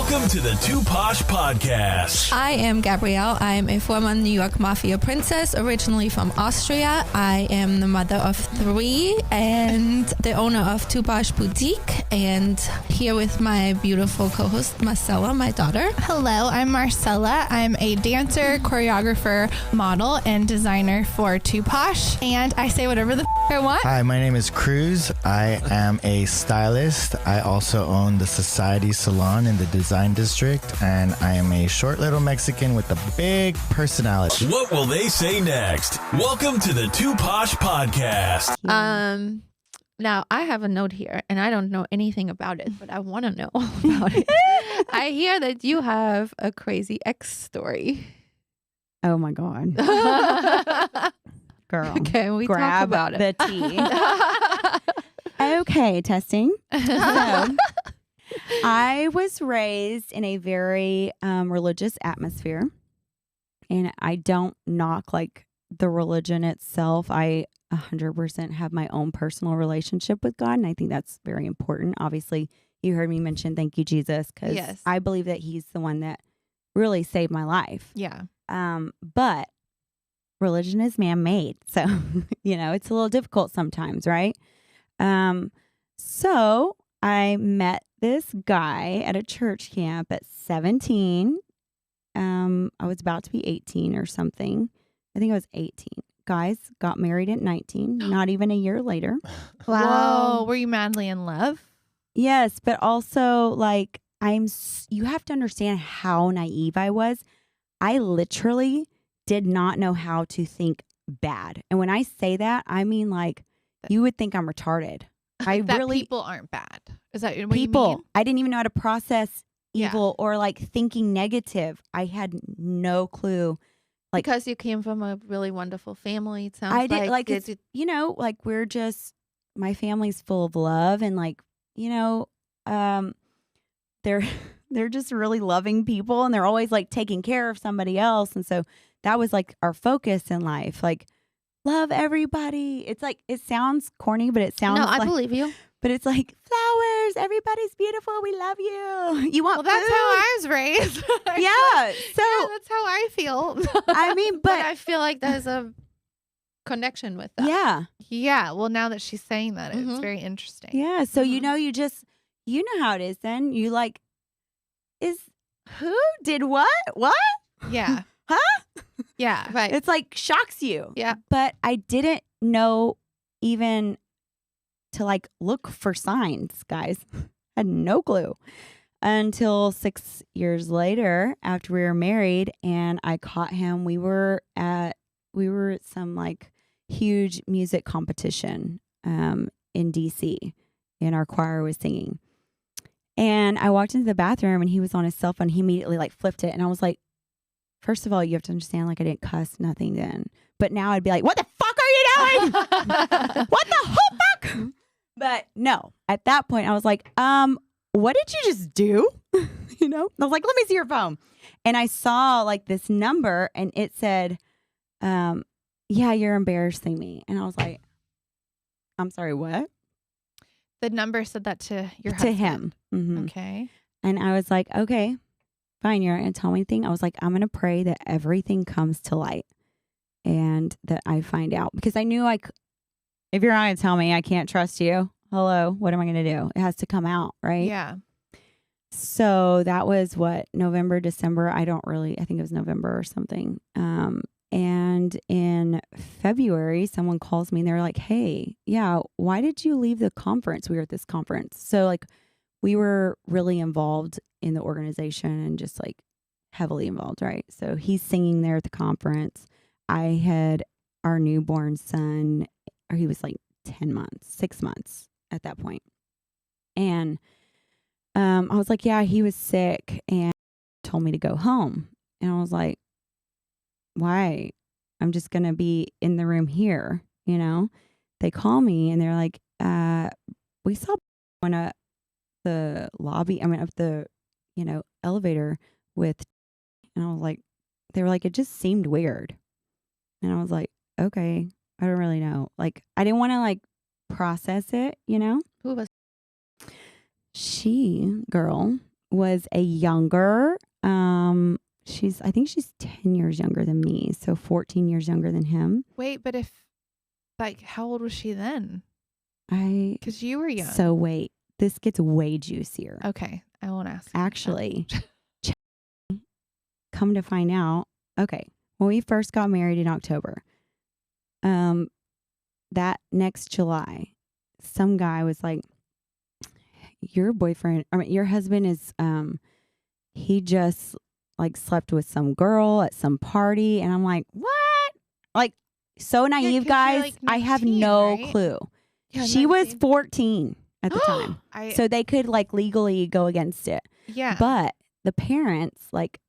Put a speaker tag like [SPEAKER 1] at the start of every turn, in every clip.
[SPEAKER 1] Welcome to the Two Posh Podcast.
[SPEAKER 2] I am Gabrielle. I'm a former New York Mafia princess, originally from Austria. I am the mother of 3 and the owner of Two Posh Boutique, and here with my beautiful co-host Marcella, my daughter.
[SPEAKER 3] Hello, I'm Marcella. I'm a dancer, choreographer, model, and designer for Two Posh, and I say whatever the I want.
[SPEAKER 4] Hi, my name is Cruz. I am a stylist. I also own the Society Salon in the Design District, and I am a short little Mexican with a big personality.
[SPEAKER 1] What will they say next? Welcome to the Two Posh Podcast.
[SPEAKER 2] Now, I have a note here, and I don't know anything about it, but I want to know about it. I hear that you have a crazy ex story.
[SPEAKER 5] Oh, my God. Girl.
[SPEAKER 2] Can we
[SPEAKER 5] grab
[SPEAKER 2] talk about it?
[SPEAKER 5] the tea. Okay, testing. So, I was raised in a very religious atmosphere, and I don't knock like the religion itself. I 100% have my own personal relationship with God, and I think that's very important. Obviously, you heard me mention thank you, Jesus, because
[SPEAKER 2] Yes.
[SPEAKER 5] I believe that he's the one that really saved my life.
[SPEAKER 2] Yeah.
[SPEAKER 5] But religion is man-made, so it's a little difficult sometimes, right? So I met this guy at a church camp at 17. I was about to be 18 or something. I think I was 18. Guys, got married at 19, not even a year later.
[SPEAKER 3] Wow. Whoa, were you madly in love?
[SPEAKER 5] Yes, but also like you have to understand how naive I was. I literally did not know how to think bad. And when I say that, I mean like you would think I'm retarded.
[SPEAKER 3] People aren't bad. Is that what
[SPEAKER 5] people,
[SPEAKER 3] you mean?
[SPEAKER 5] I didn't even know how to process evil or like thinking negative. I had no clue. Like,
[SPEAKER 2] because you came from a really wonderful family. It sounds
[SPEAKER 5] I did like it's, like we're just my family's full of love and like they're just really loving people and they're always like taking care of somebody else, and so that was like our focus in life, like love everybody. It's like it sounds corny, but it sounds
[SPEAKER 2] I believe you.
[SPEAKER 5] But it's like flowers. Everybody's beautiful. We love you. You want
[SPEAKER 3] Well, that's
[SPEAKER 5] food?
[SPEAKER 3] how I was raised.
[SPEAKER 5] Yeah. So
[SPEAKER 3] yeah, that's how I feel.
[SPEAKER 5] I mean,
[SPEAKER 2] But I feel like there's a connection with that.
[SPEAKER 5] yeah.
[SPEAKER 3] Yeah. Well, now that she's saying that, it's
[SPEAKER 2] Mhm.
[SPEAKER 3] very interesting.
[SPEAKER 5] Yeah. So you know how it is then. You like, is who did what? What?
[SPEAKER 3] Yeah.
[SPEAKER 5] Huh?
[SPEAKER 3] Yeah.
[SPEAKER 2] Right.
[SPEAKER 5] It's like shocks you.
[SPEAKER 2] Yeah.
[SPEAKER 5] But I didn't know even to like look for signs, guys. Had no clue until 6 years later after we were married and I caught him. We were at some like huge music competition in DC, and our choir was singing. And I walked into the bathroom and he was on his cell phone. He immediately like flipped it. And I was like, first of all, you have to understand, like I didn't cuss, nothing then. But now I'd be like, what the fuck are you doing? What the whole fuck? But no, at that point I was like, what did you just do? I was like, let me see your phone. And I saw like this number and it said, yeah, you're embarrassing me. And I was like, I'm sorry, what?
[SPEAKER 3] The number said that to your
[SPEAKER 5] To
[SPEAKER 3] husband.
[SPEAKER 5] him. Mhm.
[SPEAKER 3] Okay.
[SPEAKER 5] And I was like, okay, fine. You're not going to tell me anything. I was like, I'm going to pray that everything comes to light and that I find out, because I knew if you're not going to tell me, I can't trust you. Hello, what am I going to do? It has to come out, right?
[SPEAKER 3] Yeah.
[SPEAKER 5] So that was November, December. I think it was November or something. And in February, someone calls me and they're like, hey, yeah, why did you leave the conference? We were at this conference. So like we were really involved in the organization and just like heavily involved, right? So he's singing there at the conference. I had our newborn son, or he was like 6 months at that point. And I was like, yeah, he was sick and told me to go home. And I was like, why? I'm just going to be in the room here, They call me and they're like, we saw on the lobby, up the, elevator with, and I was like, they were like, it just seemed weird. And I was like, okay, I don't really know. Like, I didn't want to like process it,
[SPEAKER 2] Who was?
[SPEAKER 5] She, girl, was a younger, I think she's 10 years younger than me. So 14 years younger than him.
[SPEAKER 3] Wait, but how old was she then? Because you were young.
[SPEAKER 5] So wait, this gets way juicier.
[SPEAKER 3] Okay. I won't ask.
[SPEAKER 5] Actually, come to find out. Okay. When we first got married in October, that next July, some guy was like, your husband is, he just like slept with some girl at some party. And I'm like, what? Like, so naive, guys.
[SPEAKER 3] Like
[SPEAKER 5] I have
[SPEAKER 3] 19,
[SPEAKER 5] no
[SPEAKER 3] right?
[SPEAKER 5] clue.
[SPEAKER 3] Yeah,
[SPEAKER 5] She was
[SPEAKER 3] 19.
[SPEAKER 5] 14 at the time. So they could like legally go against it.
[SPEAKER 3] Yeah.
[SPEAKER 5] But the parents like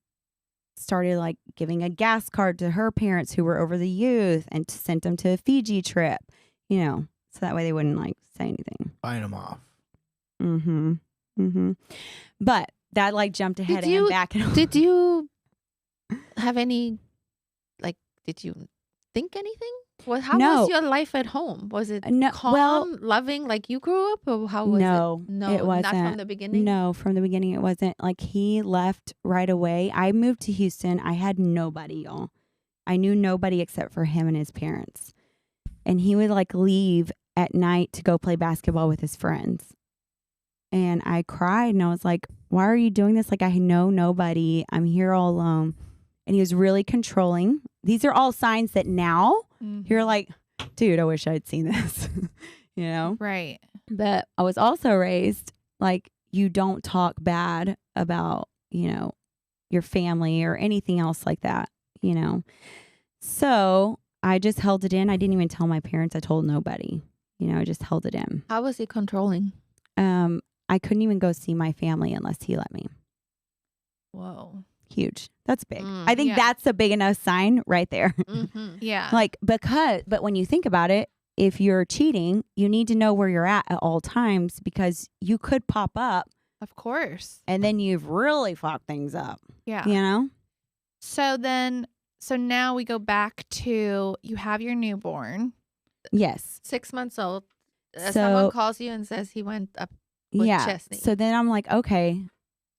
[SPEAKER 5] started like giving a gas card to her parents who were over the youth and sent them to a Fiji trip, so that way they wouldn't like say anything.
[SPEAKER 4] Fight them off.
[SPEAKER 5] But that like jumped ahead
[SPEAKER 3] Did you-
[SPEAKER 5] and back. And
[SPEAKER 3] Did you have any, did you think anything? How
[SPEAKER 5] No.
[SPEAKER 3] was your life at home? Was it
[SPEAKER 5] No,
[SPEAKER 3] calm,
[SPEAKER 5] well-
[SPEAKER 3] loving like you grew up? Or how was
[SPEAKER 5] No,
[SPEAKER 3] it? No,
[SPEAKER 5] it wasn't.
[SPEAKER 3] Not from the beginning?
[SPEAKER 5] No, from the beginning it wasn't. Like he left right away. I moved to Houston. I had nobody, y'all. I knew nobody except for him and his parents. And he would like leave at night to go play basketball with his friends. And I cried and I was like, why are you doing this? Like, I know nobody. I'm here all alone. And he was really controlling. These are all signs that now you're like, dude, I wish I'd seen this,
[SPEAKER 3] Right.
[SPEAKER 5] But I was also raised like, you don't talk bad about, your family or anything else like that, So I just held it in. I didn't even tell my parents. I told nobody, I just held it in.
[SPEAKER 3] How was he controlling?
[SPEAKER 5] I couldn't even go see my family unless he let me.
[SPEAKER 3] Whoa.
[SPEAKER 5] Huge. That's big. I think
[SPEAKER 3] yeah.
[SPEAKER 5] that's a big enough sign right there.
[SPEAKER 3] Yeah.
[SPEAKER 5] But when you think about it, if you're cheating, you need to know where you're at all times because you could pop up
[SPEAKER 3] Of course.
[SPEAKER 5] and then you've really fucked things up,
[SPEAKER 3] Yeah. So now we go back to you have your newborn.
[SPEAKER 5] Yes.
[SPEAKER 3] 6 months old.
[SPEAKER 5] So-
[SPEAKER 3] Someone calls you and says he went up with Chesney.
[SPEAKER 5] So then I'm like, okay,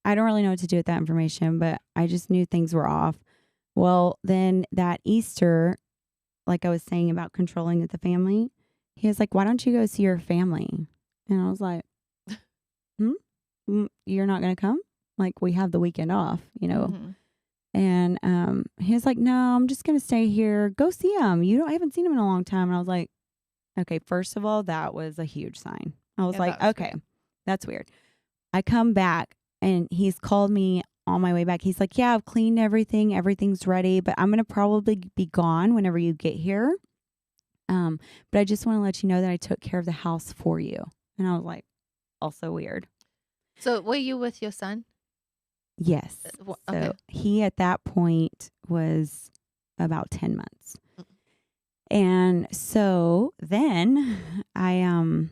[SPEAKER 5] I don't really know what to do with that information, but I just knew things were off. Well, then that Easter, like I was saying about controlling with the family, he was like, why don't you go see your family? And I was like, you're not going to come? Like, we have the weekend off,
[SPEAKER 3] Mhm.
[SPEAKER 5] And he was like, no, I'm just going to stay here. Go see him. I haven't seen him in a long time. And I was like, okay, first of all, that was a huge sign. I was
[SPEAKER 3] Yeah,
[SPEAKER 5] like,
[SPEAKER 3] that was
[SPEAKER 5] okay, that's weird. I come back and he's called me on my way back. He's like, yeah, I've cleaned everything. Everything's ready, but I'm going to probably be gone whenever you get here. But I just want to let you know that I took care of the house for you. And I was like, also weird.
[SPEAKER 3] So were you with your son?
[SPEAKER 5] Yes.
[SPEAKER 3] Okay.
[SPEAKER 5] So he at that point was about 10 months. And so then I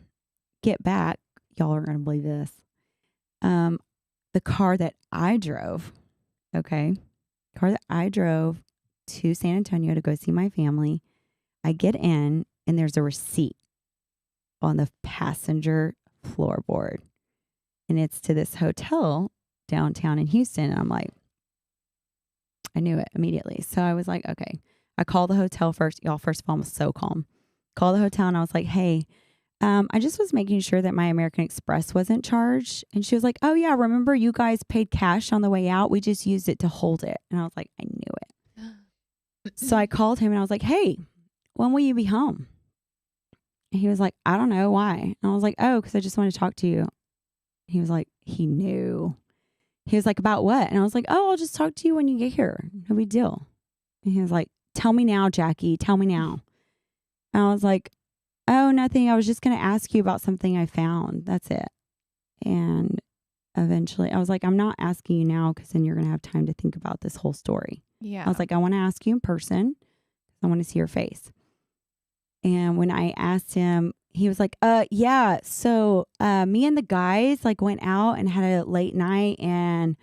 [SPEAKER 5] get back. Y'all are going to believe this. The car that I drove, to San Antonio to go see my family. I get in and there's a receipt on the passenger floorboard. And it's to this hotel downtown in Houston. And I'm like, I knew it immediately. So I was like, okay. I called the hotel first. Y'all, first of all, I'm so calm. Called the hotel and I was like, hey, I just was making sure that my American Express wasn't charged. And she was like, oh yeah, remember you guys paid cash on the way out? We just used it to hold it. And I was like, I knew it. So I called him and I was like, hey, when will you be home? And he was like, I don't know why. And I was like, oh, because I just want to talk to you. He was like, he knew. He was like, about what? And I was like, oh, I'll just talk to you when you get here. No big deal. And he was like, tell me now, Jackie. Tell me now. And I was like, oh, nothing. I was just going to ask you about something I found. That's it. And eventually I was like, I'm not asking you now because then you're going to have time to think about this whole story.
[SPEAKER 3] Yeah.
[SPEAKER 5] I was like, I want to ask you in person. I want to see your face. And when I asked him, he was like, yeah. So me and the guys like went out and had a late night and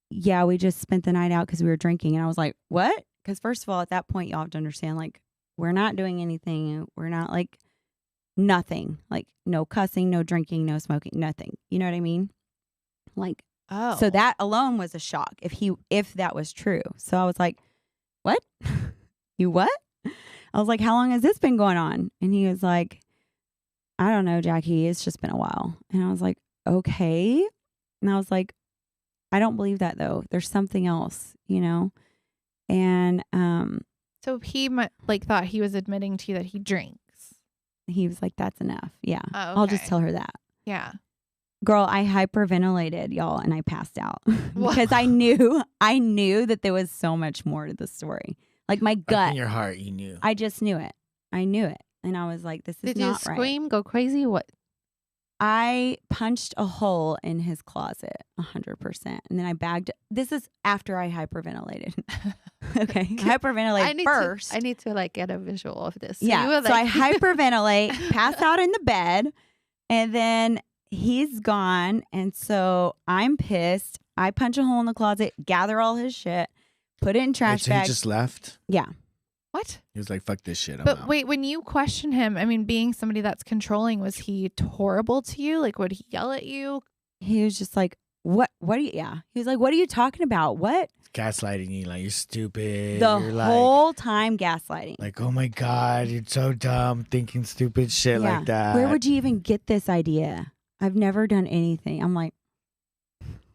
[SPEAKER 5] yeah, we just spent the night out because we were drinking. And I was like, what? Because first of all, at that point, y'all have to understand, like, we're not doing anything. We're not like nothing, like no cussing, no drinking, no smoking, nothing. You know what I mean? Like,
[SPEAKER 3] Oh.
[SPEAKER 5] so that alone was a shock if that was true. So I was like, what? You what? I was like, how long has this been going on? And he was like, I don't know, Jackie. It's just been a while. And I was like, okay. And I was like, I don't believe that though. There's something else, you know? And
[SPEAKER 3] So he thought he was admitting to you that he drinks.
[SPEAKER 5] he was like, that's enough. Yeah.
[SPEAKER 3] Oh,
[SPEAKER 5] I'll just
[SPEAKER 3] okay.
[SPEAKER 5] tell her that.
[SPEAKER 3] Yeah.
[SPEAKER 5] Girl, I hyperventilated, y'all, and I passed out because I knew that there was so much more to the story. Like my gut.
[SPEAKER 4] Like in your heart, you knew.
[SPEAKER 5] I just knew it. I knew it. And I was like, this is
[SPEAKER 3] Did you
[SPEAKER 5] not right.
[SPEAKER 3] scream, go crazy? What?
[SPEAKER 5] I punched a hole in his closet 100%. And then I bagged. This is after I hyperventilated. Okay. Hyperventilate first.
[SPEAKER 6] I need to like get a visual of this. So
[SPEAKER 5] yeah.
[SPEAKER 6] you were,
[SPEAKER 5] So I
[SPEAKER 6] like-
[SPEAKER 5] hyperventilate, pass out in the bed, and then he's gone. And so I'm pissed. I punch a hole in the closet, gather all his shit, put it in trash
[SPEAKER 4] So he
[SPEAKER 5] bags.
[SPEAKER 4] just left.
[SPEAKER 5] Yeah.
[SPEAKER 3] What?
[SPEAKER 4] He was like, "Fuck this shit." I'm
[SPEAKER 3] But
[SPEAKER 4] out.
[SPEAKER 3] wait, when you question him, I mean, being somebody that's controlling, was he horrible to you? Like, would he yell at you?
[SPEAKER 5] He was just like, what are you, yeah. He was like, what are you talking about? What?
[SPEAKER 4] gaslighting you, like you're stupid.
[SPEAKER 5] The
[SPEAKER 4] you're
[SPEAKER 5] whole time gaslighting.
[SPEAKER 4] like, oh my god, you're so dumb, thinking stupid shit
[SPEAKER 5] Yeah.
[SPEAKER 4] like that.
[SPEAKER 5] Where would you even get this idea? I've never done anything. I'm like,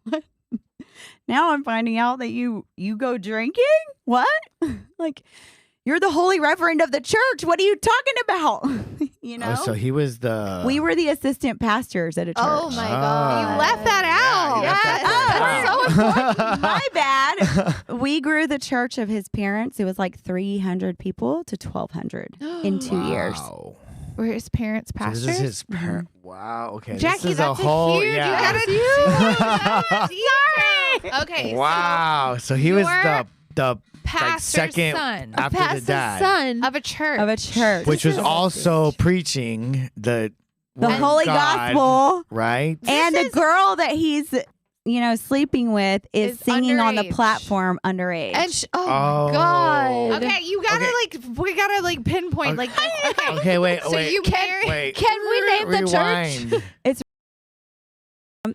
[SPEAKER 5] what? Now I'm finding out that you go drinking? What? Like, you're the holy reverend of the church. What are you talking about? You know?
[SPEAKER 4] Oh, so he was the.
[SPEAKER 5] We were the assistant pastors at a church.
[SPEAKER 6] Oh my God.
[SPEAKER 3] You left that out.
[SPEAKER 4] Yeah, you left
[SPEAKER 5] Yes.
[SPEAKER 4] that
[SPEAKER 5] Oh,
[SPEAKER 4] out.
[SPEAKER 5] my bad. We grew the church of his parents. It was like 300 people to 1,200 in 2 years.
[SPEAKER 4] Wow.
[SPEAKER 3] Were his parents
[SPEAKER 4] So
[SPEAKER 3] pastors?
[SPEAKER 4] this is his parent. Wow. Okay.
[SPEAKER 3] Jackie,
[SPEAKER 4] this is
[SPEAKER 3] that's
[SPEAKER 4] a whole.
[SPEAKER 3] huge.
[SPEAKER 4] Yeah.
[SPEAKER 3] You gotta do. Sorry. Okay.
[SPEAKER 4] Wow. So he was
[SPEAKER 3] your
[SPEAKER 4] the
[SPEAKER 3] Pastor's
[SPEAKER 4] second
[SPEAKER 3] son
[SPEAKER 4] after
[SPEAKER 6] Pastor's
[SPEAKER 4] the dad,
[SPEAKER 6] son.
[SPEAKER 3] of a church.
[SPEAKER 5] Of a church.
[SPEAKER 4] which was
[SPEAKER 5] This is-
[SPEAKER 4] also preaching the
[SPEAKER 5] the
[SPEAKER 4] word of
[SPEAKER 5] holy
[SPEAKER 4] God,
[SPEAKER 5] gospel.
[SPEAKER 4] right?
[SPEAKER 5] And the girl that he's, sleeping with is
[SPEAKER 3] Is
[SPEAKER 5] singing on the
[SPEAKER 3] underage.
[SPEAKER 5] platform underage.
[SPEAKER 6] And
[SPEAKER 4] Oh.
[SPEAKER 6] my God.
[SPEAKER 3] Okay, you gotta we gotta pinpoint
[SPEAKER 4] Okay.
[SPEAKER 3] okay.
[SPEAKER 4] Okay, wait,
[SPEAKER 3] So
[SPEAKER 4] wait.
[SPEAKER 3] you married.
[SPEAKER 4] Wait.
[SPEAKER 6] Can we name the church?
[SPEAKER 4] Rewind.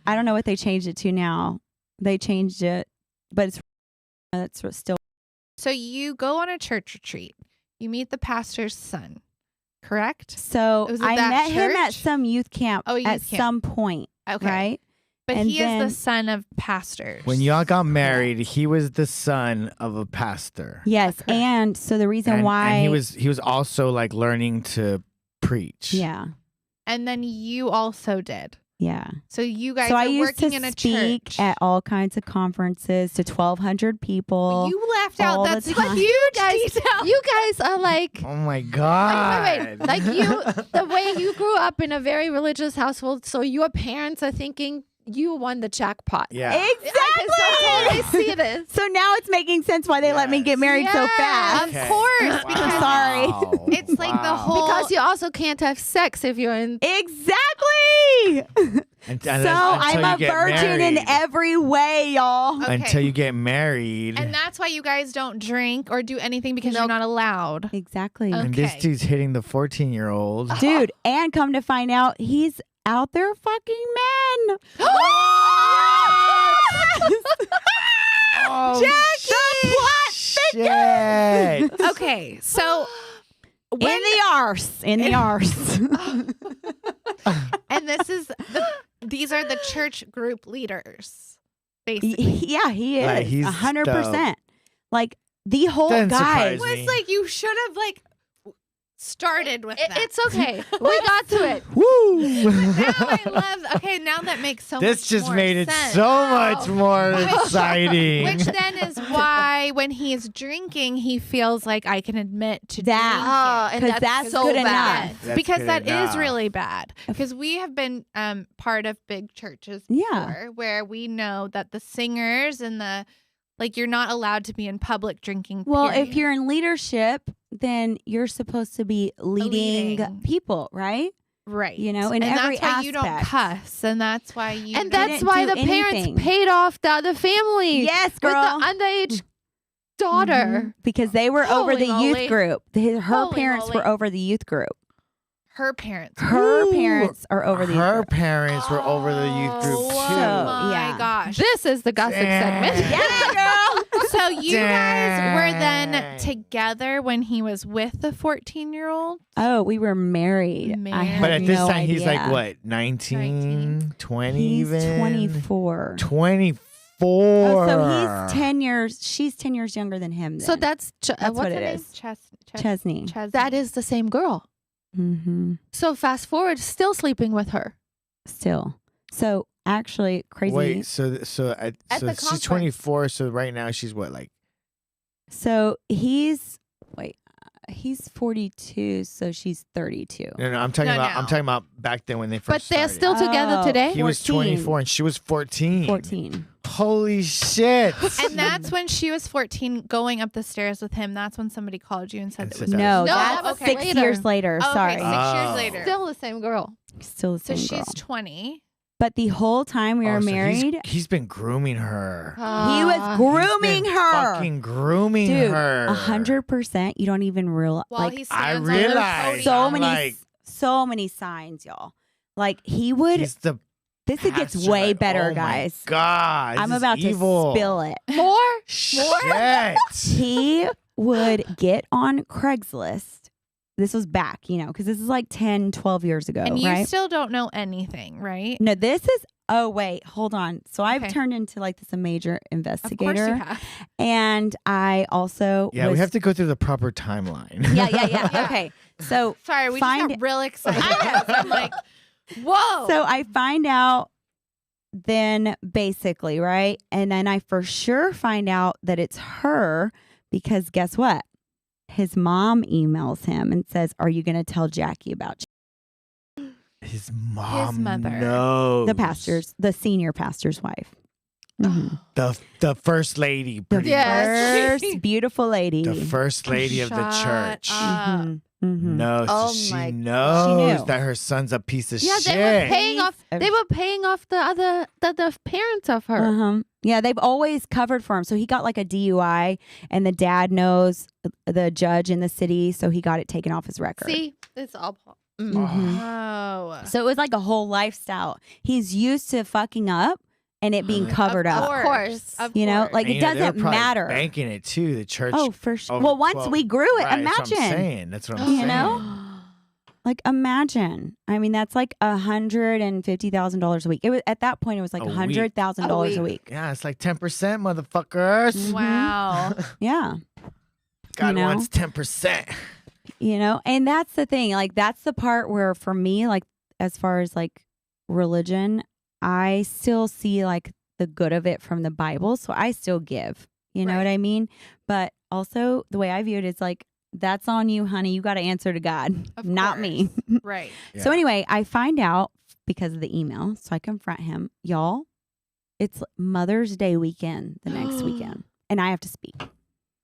[SPEAKER 5] I don't know what they changed it to now. They changed it, but it's still.
[SPEAKER 3] So you go on a church retreat. You meet the pastor's son, correct?
[SPEAKER 5] So
[SPEAKER 3] Was it
[SPEAKER 5] I
[SPEAKER 3] that
[SPEAKER 5] met him at
[SPEAKER 3] church?
[SPEAKER 5] some youth camp
[SPEAKER 3] Oh, youth
[SPEAKER 5] at
[SPEAKER 3] camp.
[SPEAKER 5] some point,
[SPEAKER 3] Okay.
[SPEAKER 5] right?
[SPEAKER 3] But
[SPEAKER 5] And
[SPEAKER 3] he is
[SPEAKER 5] then-
[SPEAKER 3] the son of pastors.
[SPEAKER 4] When y'all got married, he was the son of a pastor.
[SPEAKER 5] Yes,
[SPEAKER 3] Correct.
[SPEAKER 5] and so the reason
[SPEAKER 4] and,
[SPEAKER 5] why
[SPEAKER 4] and he was also like learning to preach.
[SPEAKER 5] yeah,
[SPEAKER 3] And then you also did.
[SPEAKER 5] yeah.
[SPEAKER 3] So you guys
[SPEAKER 5] So I
[SPEAKER 3] are
[SPEAKER 5] used
[SPEAKER 3] working
[SPEAKER 5] to
[SPEAKER 3] in a
[SPEAKER 5] speak
[SPEAKER 3] church.
[SPEAKER 5] at all kinds of conferences to 1,200 people.
[SPEAKER 3] You left out
[SPEAKER 5] all the
[SPEAKER 3] that's a
[SPEAKER 5] time.
[SPEAKER 3] huge
[SPEAKER 6] guys,
[SPEAKER 3] detail.
[SPEAKER 6] you guys are like,
[SPEAKER 4] Oh my god.
[SPEAKER 6] wait. Like the way you grew up in a very religious household, so your parents are thinking you won the jackpot.
[SPEAKER 4] Yeah.
[SPEAKER 5] Exactly.
[SPEAKER 6] I can totally see this.
[SPEAKER 5] So now it's making sense why they let me get married so
[SPEAKER 6] Yes.
[SPEAKER 5] fast.
[SPEAKER 3] Of course, because
[SPEAKER 5] Sorry.
[SPEAKER 4] Wow.
[SPEAKER 3] it's like the whole.
[SPEAKER 6] Because you also can't have sex if you're in.
[SPEAKER 5] Exactly. So I'm a virgin in every way, y'all.
[SPEAKER 3] Okay.
[SPEAKER 4] Until you get married.
[SPEAKER 3] And that's why you guys don't drink or do anything because you're not allowed.
[SPEAKER 5] Exactly.
[SPEAKER 4] And this
[SPEAKER 3] Okay.
[SPEAKER 4] dude's hitting the 14-year-old.
[SPEAKER 5] Dude, and come to find out, he's out there fucking men.
[SPEAKER 4] Oh,
[SPEAKER 5] The plot
[SPEAKER 4] shit.
[SPEAKER 3] Okay, so
[SPEAKER 5] in the arse. In the arse.
[SPEAKER 3] and these are the church group leaders, basically.
[SPEAKER 5] Yeah, he is.
[SPEAKER 4] Like, he's
[SPEAKER 5] 100%. Like the whole
[SPEAKER 4] Doesn't
[SPEAKER 5] guy.
[SPEAKER 4] surprise me.
[SPEAKER 3] It's like you should have started with that.
[SPEAKER 6] It's okay. We got to it.
[SPEAKER 4] Woo.
[SPEAKER 3] Now I love. Okay, now that makes so much
[SPEAKER 4] This just
[SPEAKER 3] more
[SPEAKER 4] made it
[SPEAKER 3] sense.
[SPEAKER 4] so much more exciting.
[SPEAKER 3] Which then is why when he is drinking, he feels like I can admit to
[SPEAKER 5] That.
[SPEAKER 6] And
[SPEAKER 5] 'Cause that's
[SPEAKER 6] so
[SPEAKER 5] good
[SPEAKER 6] bad.
[SPEAKER 5] enough.
[SPEAKER 4] That's
[SPEAKER 3] because
[SPEAKER 4] good
[SPEAKER 3] that is
[SPEAKER 4] enough.
[SPEAKER 3] really bad. Because we have been part of big churches
[SPEAKER 5] Yeah.
[SPEAKER 3] before where we know that the singers and you're not allowed to be in public drinking.
[SPEAKER 5] Well, if
[SPEAKER 3] period.
[SPEAKER 5] you're in leadership, then you're supposed to be leading
[SPEAKER 3] Leading.
[SPEAKER 5] people, right?
[SPEAKER 3] right,
[SPEAKER 5] you know, in
[SPEAKER 3] and
[SPEAKER 5] every
[SPEAKER 3] that's why you don't
[SPEAKER 5] aspect.
[SPEAKER 3] cuss, and that's why you
[SPEAKER 6] And
[SPEAKER 3] don't-
[SPEAKER 6] that's
[SPEAKER 5] didn't
[SPEAKER 6] why
[SPEAKER 5] do
[SPEAKER 6] the
[SPEAKER 5] anything.
[SPEAKER 6] parents paid off the other family.
[SPEAKER 5] Yes,
[SPEAKER 6] With
[SPEAKER 5] girl.
[SPEAKER 6] the underage daughter.
[SPEAKER 5] Mhm. Because they were over
[SPEAKER 6] Holy
[SPEAKER 5] the youth
[SPEAKER 6] moly.
[SPEAKER 5] group. Her
[SPEAKER 6] Holy
[SPEAKER 5] parents
[SPEAKER 6] moly.
[SPEAKER 5] were over the youth group.
[SPEAKER 3] Her parents.
[SPEAKER 5] Her parents are over the
[SPEAKER 4] Her parents were over the youth group too.
[SPEAKER 3] Oh my
[SPEAKER 5] yeah.
[SPEAKER 3] gosh.
[SPEAKER 6] This is the gossip segment.
[SPEAKER 5] Yeah, girl.
[SPEAKER 3] So you guys were then
[SPEAKER 4] Dang.
[SPEAKER 3] together when he was with the 14-year-old?
[SPEAKER 5] Oh, we were married. I
[SPEAKER 3] Married.
[SPEAKER 5] had
[SPEAKER 4] But at this
[SPEAKER 5] no
[SPEAKER 4] time, he's
[SPEAKER 5] idea.
[SPEAKER 4] like what, 19, 20
[SPEAKER 5] He's
[SPEAKER 4] even?
[SPEAKER 5] 24.
[SPEAKER 4] 24.
[SPEAKER 5] Oh, so he's 10 years. She's 10 years younger than him. Then.
[SPEAKER 6] So that's
[SPEAKER 5] That's what
[SPEAKER 6] her
[SPEAKER 5] it
[SPEAKER 6] name?
[SPEAKER 5] is.
[SPEAKER 3] Chesney.
[SPEAKER 5] Chesney.
[SPEAKER 6] That is the same girl.
[SPEAKER 5] Mm-hmm.
[SPEAKER 6] So fast forward, still sleeping with her.
[SPEAKER 5] Still. So actually, crazy.
[SPEAKER 4] Wait, so
[SPEAKER 6] At
[SPEAKER 4] so
[SPEAKER 6] the
[SPEAKER 4] she's
[SPEAKER 6] conference.
[SPEAKER 4] 24. So right now she's what, like?
[SPEAKER 5] So he's 42. So she's 32.
[SPEAKER 4] No, I'm talking
[SPEAKER 3] No,
[SPEAKER 4] about.
[SPEAKER 3] no.
[SPEAKER 4] I'm talking about back then when they first.
[SPEAKER 6] But they're
[SPEAKER 4] started.
[SPEAKER 6] still together
[SPEAKER 5] Oh.
[SPEAKER 6] today?
[SPEAKER 4] He was
[SPEAKER 5] 14.
[SPEAKER 4] 24 and she was 14.
[SPEAKER 5] 14.
[SPEAKER 4] Holy shit!
[SPEAKER 3] And that's when she was 14 going up the stairs with him. That's when somebody called you and said
[SPEAKER 4] And
[SPEAKER 3] it
[SPEAKER 4] said
[SPEAKER 3] was
[SPEAKER 4] that
[SPEAKER 5] No,
[SPEAKER 6] No,
[SPEAKER 5] that's
[SPEAKER 6] that was
[SPEAKER 5] 6
[SPEAKER 6] later.
[SPEAKER 5] years later.
[SPEAKER 3] Oh, okay,
[SPEAKER 5] Sorry.
[SPEAKER 3] 6
[SPEAKER 4] Oh.
[SPEAKER 3] years later.
[SPEAKER 6] Still the same girl.
[SPEAKER 5] Still the
[SPEAKER 3] So
[SPEAKER 5] same
[SPEAKER 3] she's
[SPEAKER 5] girl.
[SPEAKER 3] 20.
[SPEAKER 5] But the whole time we
[SPEAKER 4] Oh,
[SPEAKER 5] were
[SPEAKER 4] so
[SPEAKER 5] married,
[SPEAKER 4] he's been grooming her.
[SPEAKER 5] he was grooming
[SPEAKER 4] He's been
[SPEAKER 5] her.
[SPEAKER 4] Fucking grooming
[SPEAKER 5] Dude,
[SPEAKER 4] her.
[SPEAKER 5] 100%. You don't even realize.
[SPEAKER 3] While
[SPEAKER 5] Like,
[SPEAKER 3] he
[SPEAKER 4] I
[SPEAKER 3] stands on the
[SPEAKER 4] realize.
[SPEAKER 3] podium.
[SPEAKER 5] so
[SPEAKER 4] I'm
[SPEAKER 5] many,
[SPEAKER 4] like-
[SPEAKER 5] so many signs, y'all. Like he would.
[SPEAKER 4] He's the.
[SPEAKER 5] This it gets
[SPEAKER 4] pastor,
[SPEAKER 5] way
[SPEAKER 4] like,
[SPEAKER 5] better,
[SPEAKER 4] oh
[SPEAKER 5] guys.
[SPEAKER 4] My God,
[SPEAKER 5] I'm
[SPEAKER 4] this is
[SPEAKER 5] about
[SPEAKER 4] evil.
[SPEAKER 5] to spill it.
[SPEAKER 6] More?
[SPEAKER 4] Shit.
[SPEAKER 5] He would get on Craigslist. This was back, because this is like 10, 12 years ago,
[SPEAKER 3] And you
[SPEAKER 5] right?
[SPEAKER 3] still don't know anything, right?
[SPEAKER 5] No, this is. Oh wait, hold on. So I've
[SPEAKER 3] Okay.
[SPEAKER 5] turned into like this a major
[SPEAKER 3] Of course
[SPEAKER 5] investigator,
[SPEAKER 3] you have.
[SPEAKER 5] and I also
[SPEAKER 4] Yeah,
[SPEAKER 5] was,
[SPEAKER 4] we have to go through the proper timeline.
[SPEAKER 5] Yeah.
[SPEAKER 3] Yeah.
[SPEAKER 5] Okay, so
[SPEAKER 3] Sorry, we
[SPEAKER 5] Find-
[SPEAKER 3] just got real excited. I'm like, whoa.
[SPEAKER 5] So I find out then basically, right? And then I for sure find out that it's her because guess what? His mom emails him and says, "Are you going to tell Jackie about
[SPEAKER 4] His mom
[SPEAKER 3] mother.
[SPEAKER 4] knows.
[SPEAKER 5] the senior pastor's wife?" Mhm.
[SPEAKER 4] The first lady. Pretty
[SPEAKER 6] Yes.
[SPEAKER 5] First beautiful lady.
[SPEAKER 4] much. The first lady of the
[SPEAKER 3] Shut
[SPEAKER 4] church.
[SPEAKER 3] up.
[SPEAKER 5] Mhm. Mhm.
[SPEAKER 4] No,
[SPEAKER 6] Oh
[SPEAKER 4] so
[SPEAKER 6] my
[SPEAKER 4] she
[SPEAKER 6] God.
[SPEAKER 4] knows
[SPEAKER 5] She knew.
[SPEAKER 4] that her son's a piece of
[SPEAKER 6] Yeah,
[SPEAKER 4] shit.
[SPEAKER 6] they were paying off.
[SPEAKER 5] Please.
[SPEAKER 6] They were paying off the parents of her.
[SPEAKER 5] Uh-huh. Yeah, they've always covered for him. So he got like a DUI, and the dad knows the judge in the city, so he got it taken off his record.
[SPEAKER 6] See, it's all.
[SPEAKER 5] Mhm.
[SPEAKER 3] Oh.
[SPEAKER 5] So it was like a whole lifestyle. He's used to fucking up and it being covered
[SPEAKER 3] Of
[SPEAKER 5] up.
[SPEAKER 3] course. Of
[SPEAKER 5] You know,
[SPEAKER 3] course.
[SPEAKER 5] like
[SPEAKER 4] And,
[SPEAKER 5] it
[SPEAKER 4] they were
[SPEAKER 5] doesn't
[SPEAKER 4] probably
[SPEAKER 5] matter.
[SPEAKER 4] Banking it too, the church.
[SPEAKER 5] Oh, for sure.
[SPEAKER 4] over
[SPEAKER 5] Well, once
[SPEAKER 4] 12
[SPEAKER 5] we grew it,
[SPEAKER 4] Right, That's what I'm
[SPEAKER 5] imagine.
[SPEAKER 4] saying. That's what I'm
[SPEAKER 5] You
[SPEAKER 4] saying.
[SPEAKER 5] know? Like imagine. I mean, that's like $150,000 a week. It was at that point. It was like
[SPEAKER 4] A week.
[SPEAKER 5] $100,000 a week.
[SPEAKER 4] Yeah, it's like 10%, motherfuckers.
[SPEAKER 5] Mhm.
[SPEAKER 3] Wow.
[SPEAKER 5] Yeah,
[SPEAKER 4] God
[SPEAKER 5] know?
[SPEAKER 4] wants 10%.
[SPEAKER 5] and that's the thing. Like that's the part where, for me, like as far as like religion, I still see like the good of it from the Bible. So I still give. You know
[SPEAKER 3] Right.
[SPEAKER 5] what I mean? But also the way I view it is like, that's on you, honey. You got to answer to God,
[SPEAKER 3] Of
[SPEAKER 5] not me.
[SPEAKER 3] Right.
[SPEAKER 5] So
[SPEAKER 4] Yeah.
[SPEAKER 5] anyway, I find out because of the email. So I confront him. Y'all, it's Mother's Day weekend the next weekend. And I have to speak.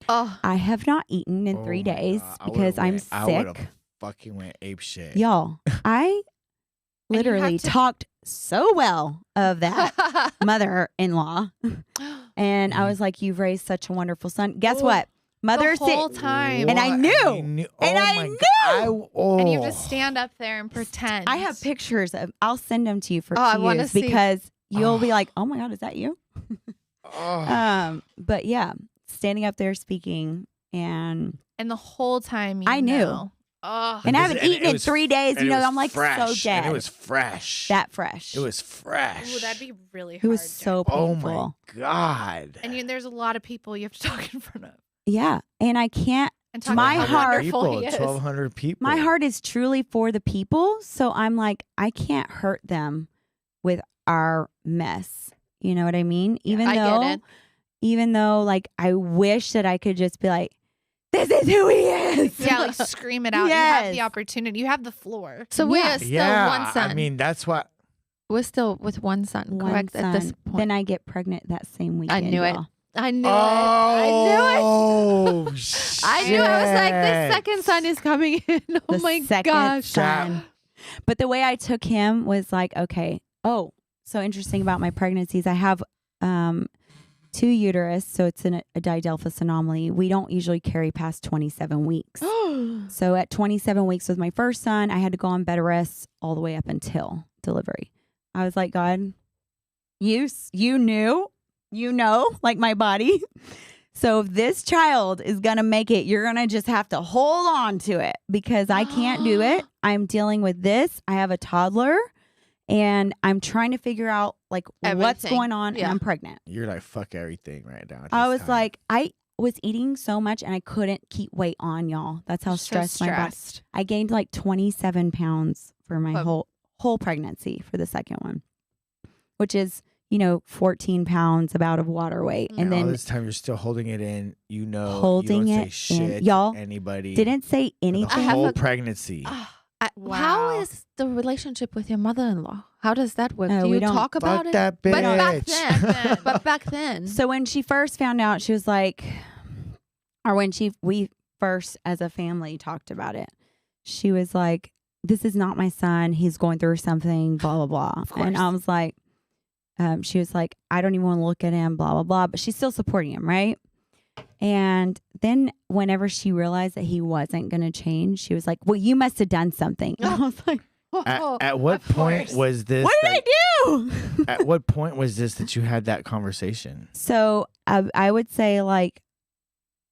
[SPEAKER 6] Oh,
[SPEAKER 5] I have not eaten in
[SPEAKER 4] Oh
[SPEAKER 5] 3
[SPEAKER 4] my
[SPEAKER 5] days
[SPEAKER 4] God, I
[SPEAKER 5] because
[SPEAKER 4] would've
[SPEAKER 5] I'm
[SPEAKER 4] went- I would've
[SPEAKER 5] sick.
[SPEAKER 4] fucking went ape shit.
[SPEAKER 5] Y'all, I
[SPEAKER 3] you have
[SPEAKER 5] literally
[SPEAKER 3] to-
[SPEAKER 5] talked so well of that mother-in-law. And I was like, you've raised such a wonderful son. Guess
[SPEAKER 3] Oh,
[SPEAKER 5] what? Mother's
[SPEAKER 3] the
[SPEAKER 5] Day.
[SPEAKER 3] whole time.
[SPEAKER 5] And I
[SPEAKER 4] What?
[SPEAKER 5] knew.
[SPEAKER 4] You knew.
[SPEAKER 5] And
[SPEAKER 4] Oh
[SPEAKER 5] I
[SPEAKER 4] my
[SPEAKER 5] knew.
[SPEAKER 4] God.
[SPEAKER 3] And you have to
[SPEAKER 4] Oh.
[SPEAKER 3] stand up there and pretend.
[SPEAKER 5] I have pictures of, I'll send them to you for
[SPEAKER 6] Oh, I
[SPEAKER 5] to
[SPEAKER 6] wanna
[SPEAKER 5] use
[SPEAKER 6] see.
[SPEAKER 5] because you'll be
[SPEAKER 4] Oh.
[SPEAKER 5] like, oh my God, is that you?
[SPEAKER 4] Oh.
[SPEAKER 5] But yeah, standing up there speaking and
[SPEAKER 3] And the whole time you
[SPEAKER 5] I knew.
[SPEAKER 3] know. Oh.
[SPEAKER 5] I
[SPEAKER 4] this-
[SPEAKER 5] haven't
[SPEAKER 4] and
[SPEAKER 5] eaten
[SPEAKER 4] it
[SPEAKER 5] in
[SPEAKER 4] was-
[SPEAKER 5] 3 days.
[SPEAKER 4] and
[SPEAKER 5] You
[SPEAKER 4] it
[SPEAKER 5] know,
[SPEAKER 4] was
[SPEAKER 5] I'm like
[SPEAKER 4] fresh,
[SPEAKER 5] so dead.
[SPEAKER 4] And it was fresh.
[SPEAKER 5] that fresh.
[SPEAKER 4] It was fresh.
[SPEAKER 3] Ooh, that'd be really hard.
[SPEAKER 5] It was so
[SPEAKER 3] Jackie.
[SPEAKER 4] Oh
[SPEAKER 5] painful.
[SPEAKER 4] my God.
[SPEAKER 3] And there's a lot of people you have to talk in front of.
[SPEAKER 5] Yeah, and I can't.
[SPEAKER 3] And talk
[SPEAKER 5] My
[SPEAKER 3] about how
[SPEAKER 5] heart-
[SPEAKER 3] wonderful
[SPEAKER 4] people,
[SPEAKER 3] he is.
[SPEAKER 4] 1,200 people.
[SPEAKER 5] My heart is truly for the people, so I'm like, I can't hurt them with our mess. You know what I mean? Even
[SPEAKER 6] I
[SPEAKER 5] though,
[SPEAKER 6] get it.
[SPEAKER 5] even though, like, I wish that I could just be like, this is who he is.
[SPEAKER 3] Yeah, like scream it out. You have the
[SPEAKER 5] Yes.
[SPEAKER 3] opportunity. You have the floor.
[SPEAKER 6] so we
[SPEAKER 5] Yeah.
[SPEAKER 6] are still
[SPEAKER 4] Yeah,
[SPEAKER 6] one son.
[SPEAKER 4] I mean, that's what.
[SPEAKER 6] We're still with one son,
[SPEAKER 5] One
[SPEAKER 6] correct? At this
[SPEAKER 5] son.
[SPEAKER 6] point,
[SPEAKER 5] Then I get pregnant that same weekend.
[SPEAKER 6] knew it.
[SPEAKER 5] y'all.
[SPEAKER 6] I knew
[SPEAKER 4] Oh,
[SPEAKER 6] it. I knew. I was like, the second son is coming in. Oh
[SPEAKER 5] The
[SPEAKER 6] my
[SPEAKER 5] second
[SPEAKER 6] gosh!
[SPEAKER 5] son. But the way I took him was like, okay, oh, so interesting about my pregnancies. I have 2 uterus, so it's a didelphys anomaly. We don't usually carry past 27 weeks. So at 27 weeks with my first son, I had to go on bed rest all the way up until delivery. I was like, God, you knew, like my body. So if this child is going to make it, you're going to just have to hold on to it because I can't do it. I'm dealing with this. I have a toddler and I'm trying to figure out like what's going on and I'm pregnant.
[SPEAKER 4] You're like, fuck everything right now.
[SPEAKER 5] I was like, I was eating so much and I couldn't keep weight on, y'all. That's how stressed my body. I gained like 27 pounds for my whole pregnancy for the second one, which is 14 pounds about of water weight. And then
[SPEAKER 4] all this time you're still holding it in,
[SPEAKER 5] holding
[SPEAKER 4] you don't
[SPEAKER 5] it
[SPEAKER 4] say shit
[SPEAKER 5] in. Y'all
[SPEAKER 4] to anybody.
[SPEAKER 5] Didn't say anything.
[SPEAKER 4] The whole pregnancy.
[SPEAKER 6] Wow. How is the relationship with your mother-in-law? How does that work? Do
[SPEAKER 5] we
[SPEAKER 6] you
[SPEAKER 5] don't
[SPEAKER 6] talk about
[SPEAKER 4] fuck
[SPEAKER 6] it?
[SPEAKER 4] that bitch.
[SPEAKER 6] But back then.
[SPEAKER 5] So when she first found out, she was like, or when we first as a family talked about it, she was like, this is not my son. He's going through something, blah, blah, blah. And I was like, she was like, I don't even want to look at him, blah, blah, blah. But she's still supporting him, right? And then whenever she realized that he wasn't going to change, she was like, well, you must have done something. And I was like,
[SPEAKER 4] at what point was this?
[SPEAKER 5] What did I do?
[SPEAKER 4] At what point was this that you had that conversation?
[SPEAKER 5] So I would say like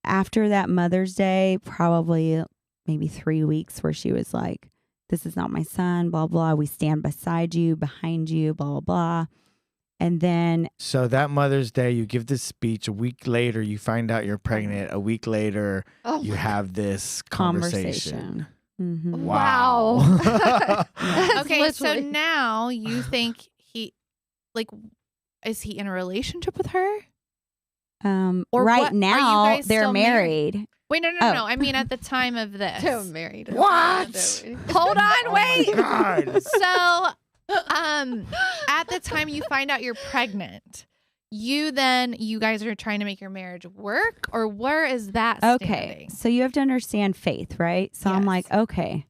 [SPEAKER 5] after that Mother's Day, probably maybe 3 weeks where she was like, this is not my son, blah, blah. We stand beside you, behind you, blah, blah, blah. And then.
[SPEAKER 4] So that Mother's Day, you give this speech. A week later, you find out you're pregnant. A week later, you have this conversation.
[SPEAKER 5] Mm-hmm.
[SPEAKER 6] Wow.
[SPEAKER 3] Okay, so now you think is he in a relationship with her?
[SPEAKER 5] Or right now, they're married.
[SPEAKER 3] Wait, no. I mean, at the time of this.
[SPEAKER 6] They're married.
[SPEAKER 3] What? Hold on, wait.
[SPEAKER 4] Oh my God.
[SPEAKER 3] So, at the time you find out you're pregnant, you guys are trying to make your marriage work, or where is that standing?
[SPEAKER 5] Okay, so you have to understand faith, right? So I'm like, okay,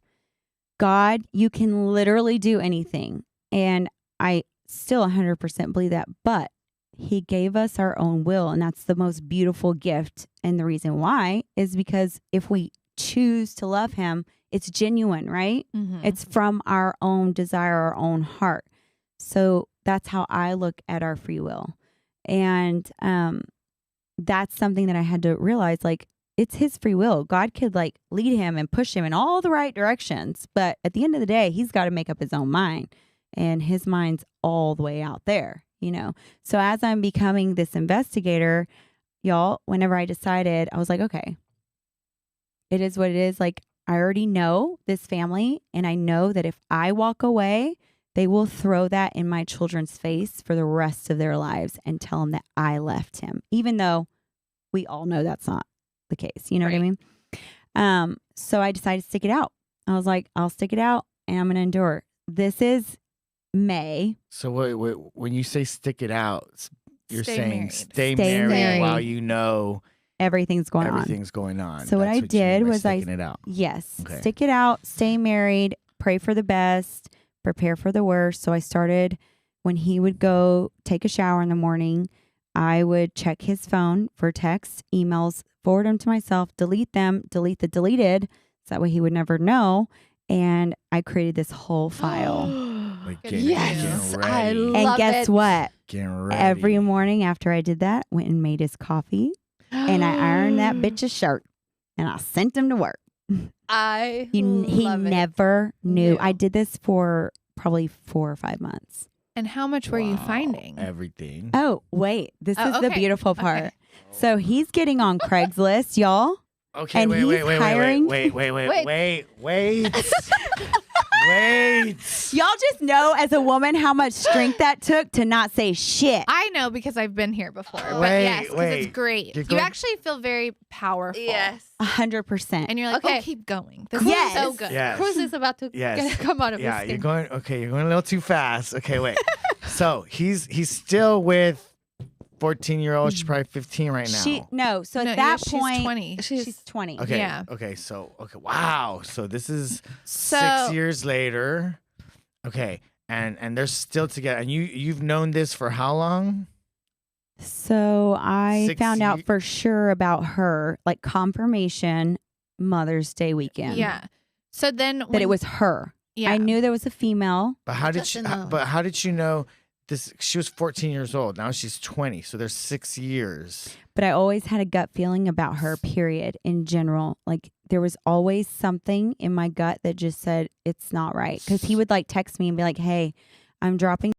[SPEAKER 5] God, you can literally do anything. And I still 100% believe that, but he gave us our own will. And that's the most beautiful gift. And the reason why is because if we choose to love him, it's genuine, right?
[SPEAKER 3] Mm-hmm.
[SPEAKER 5] It's from our own desire, our own heart. So that's how I look at our free will. And that's something that I had to realize, like, it's his free will. God could like lead him and push him in all the right directions. But at the end of the day, he's got to make up his own mind. And his mind's all the way out there, So as I'm becoming this investigator, y'all, whenever I decided, I was like, okay, it is what it is. Like, I already know this family, and I know that if I walk away, they will throw that in my children's face for the rest of their lives and tell them that I left him, even though we all know that's not the case. You know what I mean? So I decided to stick it out. I was like, I'll stick it out and I'm going to endure. This is May.
[SPEAKER 4] So wait, when you say stick it out, you're saying stay
[SPEAKER 5] married
[SPEAKER 4] married while you know
[SPEAKER 5] everything's going on. So what I did was
[SPEAKER 4] sticking it out.
[SPEAKER 5] Stick it out, stay married, pray for the best, prepare for the worst. So I started when he would go take a shower in the morning, I would check his phone for texts, emails, forward them to myself, delete them, delete the deleted. So that way he would never know. And I created this whole file.
[SPEAKER 6] Yes, I love
[SPEAKER 5] and guess what?
[SPEAKER 4] Getting ready.
[SPEAKER 5] Every morning after I did that, went and made his coffee. And I ironed that bitch's shirt. And I sent him to work. He never knew. I did this for probably 4 or 5 months.
[SPEAKER 3] And how much were you finding?
[SPEAKER 4] Everything.
[SPEAKER 5] Oh, wait. This is the beautiful part. Okay. So he's getting on Craigslist, y'all.
[SPEAKER 4] Okay,
[SPEAKER 5] and
[SPEAKER 4] wait.
[SPEAKER 5] Y'all just know as a woman how much strength that took to not say shit.
[SPEAKER 3] I know because I've been here before. But yes, because it's great. You actually feel very powerful.
[SPEAKER 6] Yes.
[SPEAKER 5] 100%.
[SPEAKER 3] And you're like, oh, keep going. This
[SPEAKER 5] is
[SPEAKER 3] so good.
[SPEAKER 6] Yes. Cruz is about to come out of his skin.
[SPEAKER 4] You're going a little too fast. Okay, wait. So he's still with 14-year-old. She's probably 15 right now.
[SPEAKER 5] So at that point,
[SPEAKER 3] she's 20.
[SPEAKER 5] She's 20.
[SPEAKER 4] Okay.
[SPEAKER 3] Yeah.
[SPEAKER 4] Okay. Wow. So this is 6 years later. Okay. And they're still together. And you've known this for how long?
[SPEAKER 5] So I
[SPEAKER 4] 6
[SPEAKER 5] found out
[SPEAKER 4] ye-
[SPEAKER 5] for sure about her, like confirmation, Mother's Day weekend.
[SPEAKER 3] Yeah. So then
[SPEAKER 5] That it was her.
[SPEAKER 3] yeah.
[SPEAKER 5] I knew there was a female.
[SPEAKER 4] But how did
[SPEAKER 6] Just
[SPEAKER 4] she?
[SPEAKER 6] to know.
[SPEAKER 4] But how did you know this? She was 14 years old. Now she's 20. So there's 6 years.
[SPEAKER 5] But I always had a gut feeling about her, period, in general. Like there was always something in my gut that just said it's not right. Because he would like text me and be like, hey, I'm dropping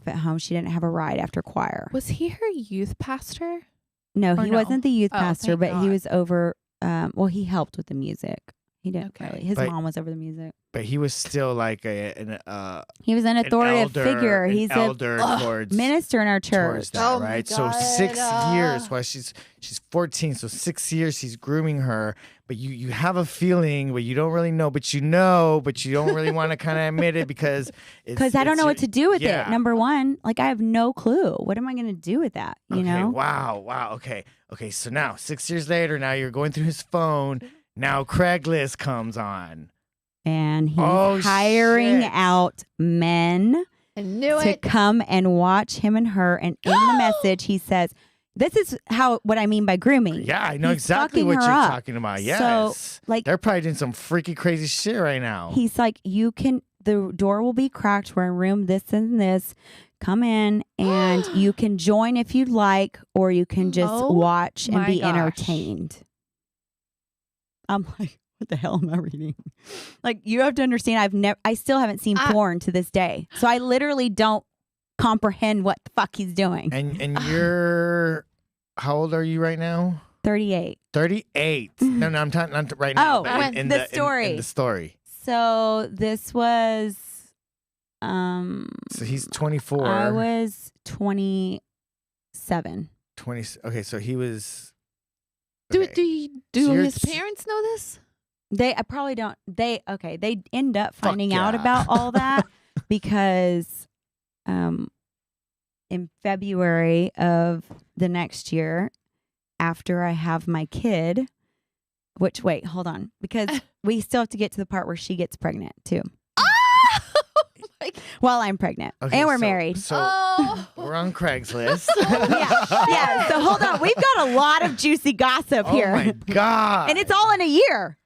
[SPEAKER 5] at home. She didn't have a ride after choir.
[SPEAKER 3] Was he her youth pastor?
[SPEAKER 5] No,
[SPEAKER 3] or
[SPEAKER 5] he
[SPEAKER 3] no?
[SPEAKER 5] wasn't the youth
[SPEAKER 3] Oh,
[SPEAKER 5] pastor,
[SPEAKER 3] thank
[SPEAKER 5] but he
[SPEAKER 3] God.
[SPEAKER 5] was over, well, he helped with the music. He didn't
[SPEAKER 3] Okay.
[SPEAKER 5] really. His
[SPEAKER 4] But-
[SPEAKER 5] mom was over the music.
[SPEAKER 4] But he was still like
[SPEAKER 5] He was an authoritative figure.
[SPEAKER 4] An
[SPEAKER 5] He's
[SPEAKER 4] elder
[SPEAKER 5] a
[SPEAKER 4] towards
[SPEAKER 5] minister in our
[SPEAKER 4] towards
[SPEAKER 5] church.
[SPEAKER 4] that,
[SPEAKER 6] Oh my
[SPEAKER 4] right? So
[SPEAKER 6] God.
[SPEAKER 4] 6 years. While she's 14, so 6 years he's grooming her. But you have a feeling, but you don't really know. But you know, but you don't really want to kind of admit it because
[SPEAKER 5] I don't know what to do with
[SPEAKER 4] yeah.
[SPEAKER 5] it. Number one, like I have no clue. What am I going to do with that? You
[SPEAKER 4] Okay,
[SPEAKER 5] know?
[SPEAKER 4] Wow. Okay. So now 6 years later, now you're going through his phone. Now Craigslist comes on.
[SPEAKER 5] And he's
[SPEAKER 4] Oh,
[SPEAKER 5] hiring
[SPEAKER 4] shit.
[SPEAKER 5] out men
[SPEAKER 6] I knew
[SPEAKER 5] to
[SPEAKER 6] it.
[SPEAKER 5] come and watch him and her. And in the message, he says, "This is what I mean by grooming."
[SPEAKER 4] Yeah, I know
[SPEAKER 5] He's
[SPEAKER 4] exactly
[SPEAKER 5] fucking
[SPEAKER 4] what
[SPEAKER 5] her
[SPEAKER 4] you're
[SPEAKER 5] up.
[SPEAKER 4] talking about.
[SPEAKER 5] So,
[SPEAKER 4] Yes.
[SPEAKER 5] like-
[SPEAKER 4] they're probably doing some freaky crazy shit right now.
[SPEAKER 5] He's like, the door will be cracked. We're in room this and this. Come in and you can join if you'd like, or you can just
[SPEAKER 3] Oh
[SPEAKER 5] watch and
[SPEAKER 3] my
[SPEAKER 5] be
[SPEAKER 3] gosh.
[SPEAKER 5] entertained. I'm like, what the hell am I reading? Like, you have to understand, I still haven't seen porn to this day. So I literally don't comprehend what the fuck he's doing.
[SPEAKER 4] And you're how old are you right now?
[SPEAKER 5] 38.
[SPEAKER 4] 38. No, I'm talking not right now.
[SPEAKER 5] Oh,
[SPEAKER 4] but
[SPEAKER 5] when- the story.
[SPEAKER 4] In the story.
[SPEAKER 5] So this was,
[SPEAKER 4] So he's 24.
[SPEAKER 5] I was 27.
[SPEAKER 4] 20. Okay, so he was.
[SPEAKER 6] Do
[SPEAKER 4] okay.
[SPEAKER 6] do
[SPEAKER 4] So you're
[SPEAKER 6] his
[SPEAKER 4] s-
[SPEAKER 6] parents know this?
[SPEAKER 5] I probably don't. They end up
[SPEAKER 4] Fuck
[SPEAKER 5] finding out
[SPEAKER 4] yeah.
[SPEAKER 5] about all that because in February of the next year, after I have my kid, wait, hold on, because we still have to get to the part where she gets pregnant too. While I'm pregnant.
[SPEAKER 4] Okay,
[SPEAKER 5] And we're
[SPEAKER 4] so-
[SPEAKER 5] married.
[SPEAKER 4] So
[SPEAKER 6] Oh.
[SPEAKER 4] we're on Craigslist.
[SPEAKER 5] Yeah. So hold on. We've got a lot of juicy gossip
[SPEAKER 4] Oh
[SPEAKER 5] here.
[SPEAKER 4] my God.
[SPEAKER 5] And it's all in a year.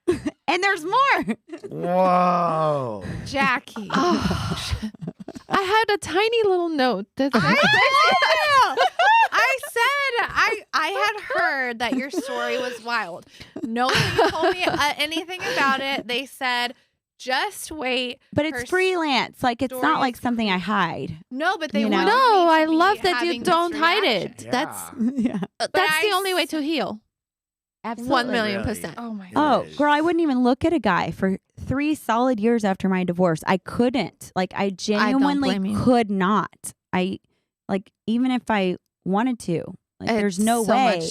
[SPEAKER 5] And there's more.
[SPEAKER 4] Whoa.
[SPEAKER 3] Jackie.
[SPEAKER 6] I had a tiny little note that
[SPEAKER 3] I said I had heard that your story was wild. Nobody told me anything about it. They said just wait.
[SPEAKER 5] But
[SPEAKER 3] Her
[SPEAKER 5] it's freelance. Like, it's not
[SPEAKER 3] story
[SPEAKER 5] like
[SPEAKER 3] is
[SPEAKER 5] something I hide.
[SPEAKER 3] No, but they
[SPEAKER 5] You know?
[SPEAKER 3] wanted
[SPEAKER 6] No,
[SPEAKER 3] me to
[SPEAKER 6] I
[SPEAKER 3] be
[SPEAKER 6] love that you
[SPEAKER 3] having this
[SPEAKER 6] don't hide
[SPEAKER 3] reaction.
[SPEAKER 6] it.
[SPEAKER 4] Yeah.
[SPEAKER 6] That's
[SPEAKER 5] Yeah.
[SPEAKER 6] that's the
[SPEAKER 3] I
[SPEAKER 6] only way to heal.
[SPEAKER 5] Absolutely.
[SPEAKER 6] 1,000,000%.
[SPEAKER 3] Oh my
[SPEAKER 4] It
[SPEAKER 3] god.
[SPEAKER 5] Oh,
[SPEAKER 4] is.
[SPEAKER 5] girl, I wouldn't even look at a guy for 3 solid years after my divorce. I couldn't. Like, I genuinely
[SPEAKER 6] blame you.
[SPEAKER 5] could not. Even if I wanted to, like, there's
[SPEAKER 6] It's
[SPEAKER 5] no
[SPEAKER 6] so
[SPEAKER 5] way.
[SPEAKER 6] much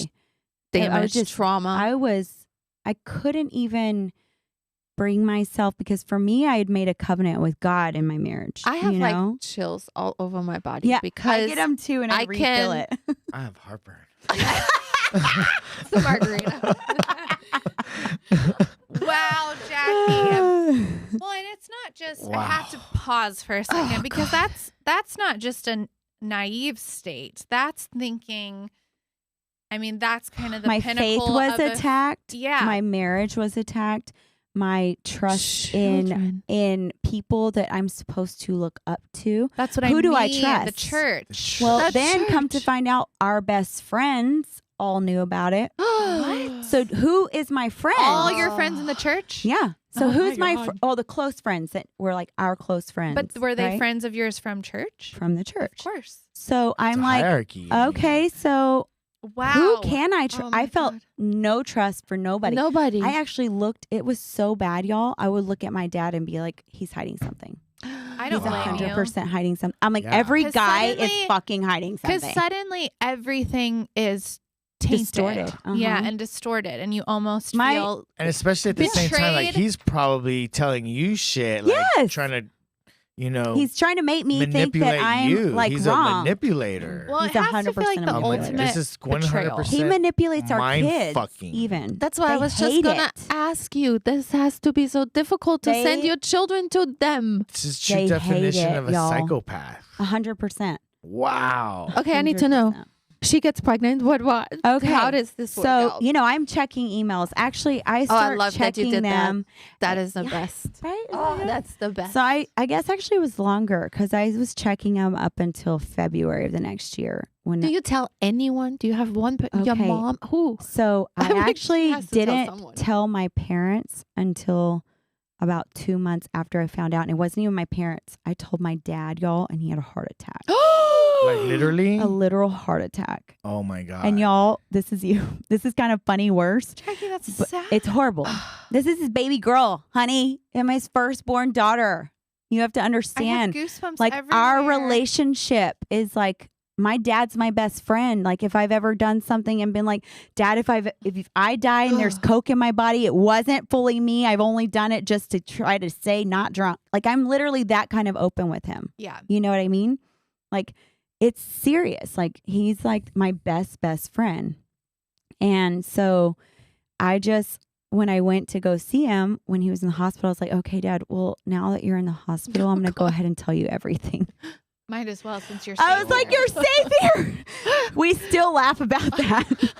[SPEAKER 6] damage,
[SPEAKER 5] just-
[SPEAKER 6] trauma.
[SPEAKER 5] I couldn't even bring myself, because for me, I had made a covenant with God in my marriage.
[SPEAKER 6] I have
[SPEAKER 5] you
[SPEAKER 6] like
[SPEAKER 5] know?
[SPEAKER 6] chills all over my body
[SPEAKER 5] Yeah,
[SPEAKER 6] because
[SPEAKER 5] I get them too, and I
[SPEAKER 6] I
[SPEAKER 5] refill
[SPEAKER 6] can-
[SPEAKER 5] it.
[SPEAKER 4] I have heartburn.
[SPEAKER 3] The margarita. Wow, Jackie. Well, and it's not just. I have to pause for a second because that's not just a naive state. That's thinking. I mean, that's kind of the
[SPEAKER 5] My faith
[SPEAKER 3] pinnacle
[SPEAKER 5] was
[SPEAKER 3] of a-
[SPEAKER 5] attacked.
[SPEAKER 3] Yeah.
[SPEAKER 5] My marriage was attacked. My trust in
[SPEAKER 6] Children.
[SPEAKER 5] people that I'm supposed to look up to.
[SPEAKER 3] That's what
[SPEAKER 5] Who
[SPEAKER 3] I
[SPEAKER 5] do I
[SPEAKER 3] mean,
[SPEAKER 5] trust?
[SPEAKER 3] The church.
[SPEAKER 5] Well,
[SPEAKER 6] The
[SPEAKER 5] then come to
[SPEAKER 6] church.
[SPEAKER 5] find out, our best friends all knew about it.
[SPEAKER 6] What?
[SPEAKER 5] So who is my friend?
[SPEAKER 3] All your friends in the church.
[SPEAKER 5] Yeah. So
[SPEAKER 6] Oh
[SPEAKER 5] who's
[SPEAKER 6] my
[SPEAKER 5] my
[SPEAKER 6] God.
[SPEAKER 5] the close friends that were like our close friends.
[SPEAKER 3] But were they
[SPEAKER 5] right?
[SPEAKER 3] friends of yours from church?
[SPEAKER 5] from the church?
[SPEAKER 3] Of course.
[SPEAKER 5] So I'm
[SPEAKER 4] It's a
[SPEAKER 5] like,
[SPEAKER 4] hierarchy.
[SPEAKER 5] okay, so
[SPEAKER 3] Wow.
[SPEAKER 5] who can I trust?
[SPEAKER 6] Oh my
[SPEAKER 5] I felt
[SPEAKER 6] God.
[SPEAKER 5] no trust for nobody.
[SPEAKER 6] Nobody.
[SPEAKER 5] I actually looked. It was so bad, y'all. I would look at my dad and be like, he's hiding something.
[SPEAKER 3] I
[SPEAKER 5] He's
[SPEAKER 3] don't blame you.
[SPEAKER 5] 100% hiding something. I'm like,
[SPEAKER 4] Yeah.
[SPEAKER 5] every
[SPEAKER 3] 'Cause
[SPEAKER 5] guy is
[SPEAKER 3] suddenly-
[SPEAKER 5] fucking hiding
[SPEAKER 3] Because
[SPEAKER 5] something.
[SPEAKER 3] suddenly everything is tainted.
[SPEAKER 5] Distorted.
[SPEAKER 3] Yeah,
[SPEAKER 5] Uh-huh.
[SPEAKER 3] and distorted. And you almost
[SPEAKER 5] My-
[SPEAKER 3] feel
[SPEAKER 4] And especially at the same time, like
[SPEAKER 3] Betrayed.
[SPEAKER 4] he's probably telling you shit, like
[SPEAKER 5] Yes.
[SPEAKER 4] trying to,
[SPEAKER 5] He's trying to make me think
[SPEAKER 4] manipulate
[SPEAKER 5] that I'm
[SPEAKER 4] you.
[SPEAKER 5] like
[SPEAKER 4] he's
[SPEAKER 5] wrong.
[SPEAKER 4] a manipulator.
[SPEAKER 3] well, it
[SPEAKER 5] He's
[SPEAKER 3] has to feel like
[SPEAKER 5] 100%
[SPEAKER 3] the
[SPEAKER 5] a
[SPEAKER 4] I'm like,
[SPEAKER 3] ultimate
[SPEAKER 4] this is 100%.
[SPEAKER 5] He manipulates our
[SPEAKER 4] mind
[SPEAKER 5] kids.
[SPEAKER 4] fucking.
[SPEAKER 5] Even
[SPEAKER 6] That's why I
[SPEAKER 5] They
[SPEAKER 6] was just
[SPEAKER 5] hate
[SPEAKER 6] gonna
[SPEAKER 5] it.
[SPEAKER 6] ask you. This has to be so difficult to send
[SPEAKER 5] They-
[SPEAKER 6] your children to them.
[SPEAKER 4] This is
[SPEAKER 5] They
[SPEAKER 4] true
[SPEAKER 5] hate
[SPEAKER 4] definition
[SPEAKER 5] it,
[SPEAKER 4] of a
[SPEAKER 5] y'all.
[SPEAKER 4] psychopath.
[SPEAKER 5] 100%.
[SPEAKER 4] Wow.
[SPEAKER 6] Okay, I need to know. She gets pregnant. What?
[SPEAKER 5] Okay.
[SPEAKER 6] How does this work
[SPEAKER 5] So,
[SPEAKER 6] out?
[SPEAKER 5] I'm checking emails. Actually, I
[SPEAKER 6] I
[SPEAKER 5] start
[SPEAKER 6] love that you
[SPEAKER 5] checking
[SPEAKER 6] did
[SPEAKER 5] them.
[SPEAKER 6] That is the
[SPEAKER 5] Yeah,
[SPEAKER 6] best.
[SPEAKER 5] Right?
[SPEAKER 6] Oh, that's the best.
[SPEAKER 5] So I guess actually it was longer because I was checking them up until February of the next year.
[SPEAKER 6] Do you tell anyone? Do you have one? Your
[SPEAKER 5] Okay.
[SPEAKER 6] mom? Who?
[SPEAKER 5] So I
[SPEAKER 6] Like, she
[SPEAKER 5] actually
[SPEAKER 6] has to tell
[SPEAKER 5] didn't
[SPEAKER 6] someone.
[SPEAKER 5] tell my parents until about 2 months after I found out. And it wasn't even my parents. I told my dad, y'all, and he had a heart attack.
[SPEAKER 4] Like literally?
[SPEAKER 5] A literal heart attack.
[SPEAKER 4] Oh my God.
[SPEAKER 5] And y'all, this is you. This is kind of funny, worse.
[SPEAKER 3] Jackie, that's
[SPEAKER 5] But
[SPEAKER 3] sad.
[SPEAKER 5] it's horrible. This is his baby girl, honey, and my firstborn daughter. You have to
[SPEAKER 3] I have
[SPEAKER 5] understand.
[SPEAKER 3] goosebumps
[SPEAKER 5] Like
[SPEAKER 3] everywhere.
[SPEAKER 5] our relationship is like my dad's my best friend. Like if I've ever done something and been like, Dad, if I die and there's coke in my body, it wasn't fully me. I've only done it just to try to say not drunk. Like I'm literally that kind of open with him.
[SPEAKER 3] Yeah.
[SPEAKER 5] You know what I mean? Like it's serious. Like he's like my best friend. And so when I went to go see him when he was in the hospital, I was like, okay, Dad, well, now that you're in the hospital, I'm going to go ahead and tell you everything.
[SPEAKER 3] Might as well since you're
[SPEAKER 5] I
[SPEAKER 3] safe
[SPEAKER 5] was like,
[SPEAKER 3] there.
[SPEAKER 5] you're safe here. We still laugh about that.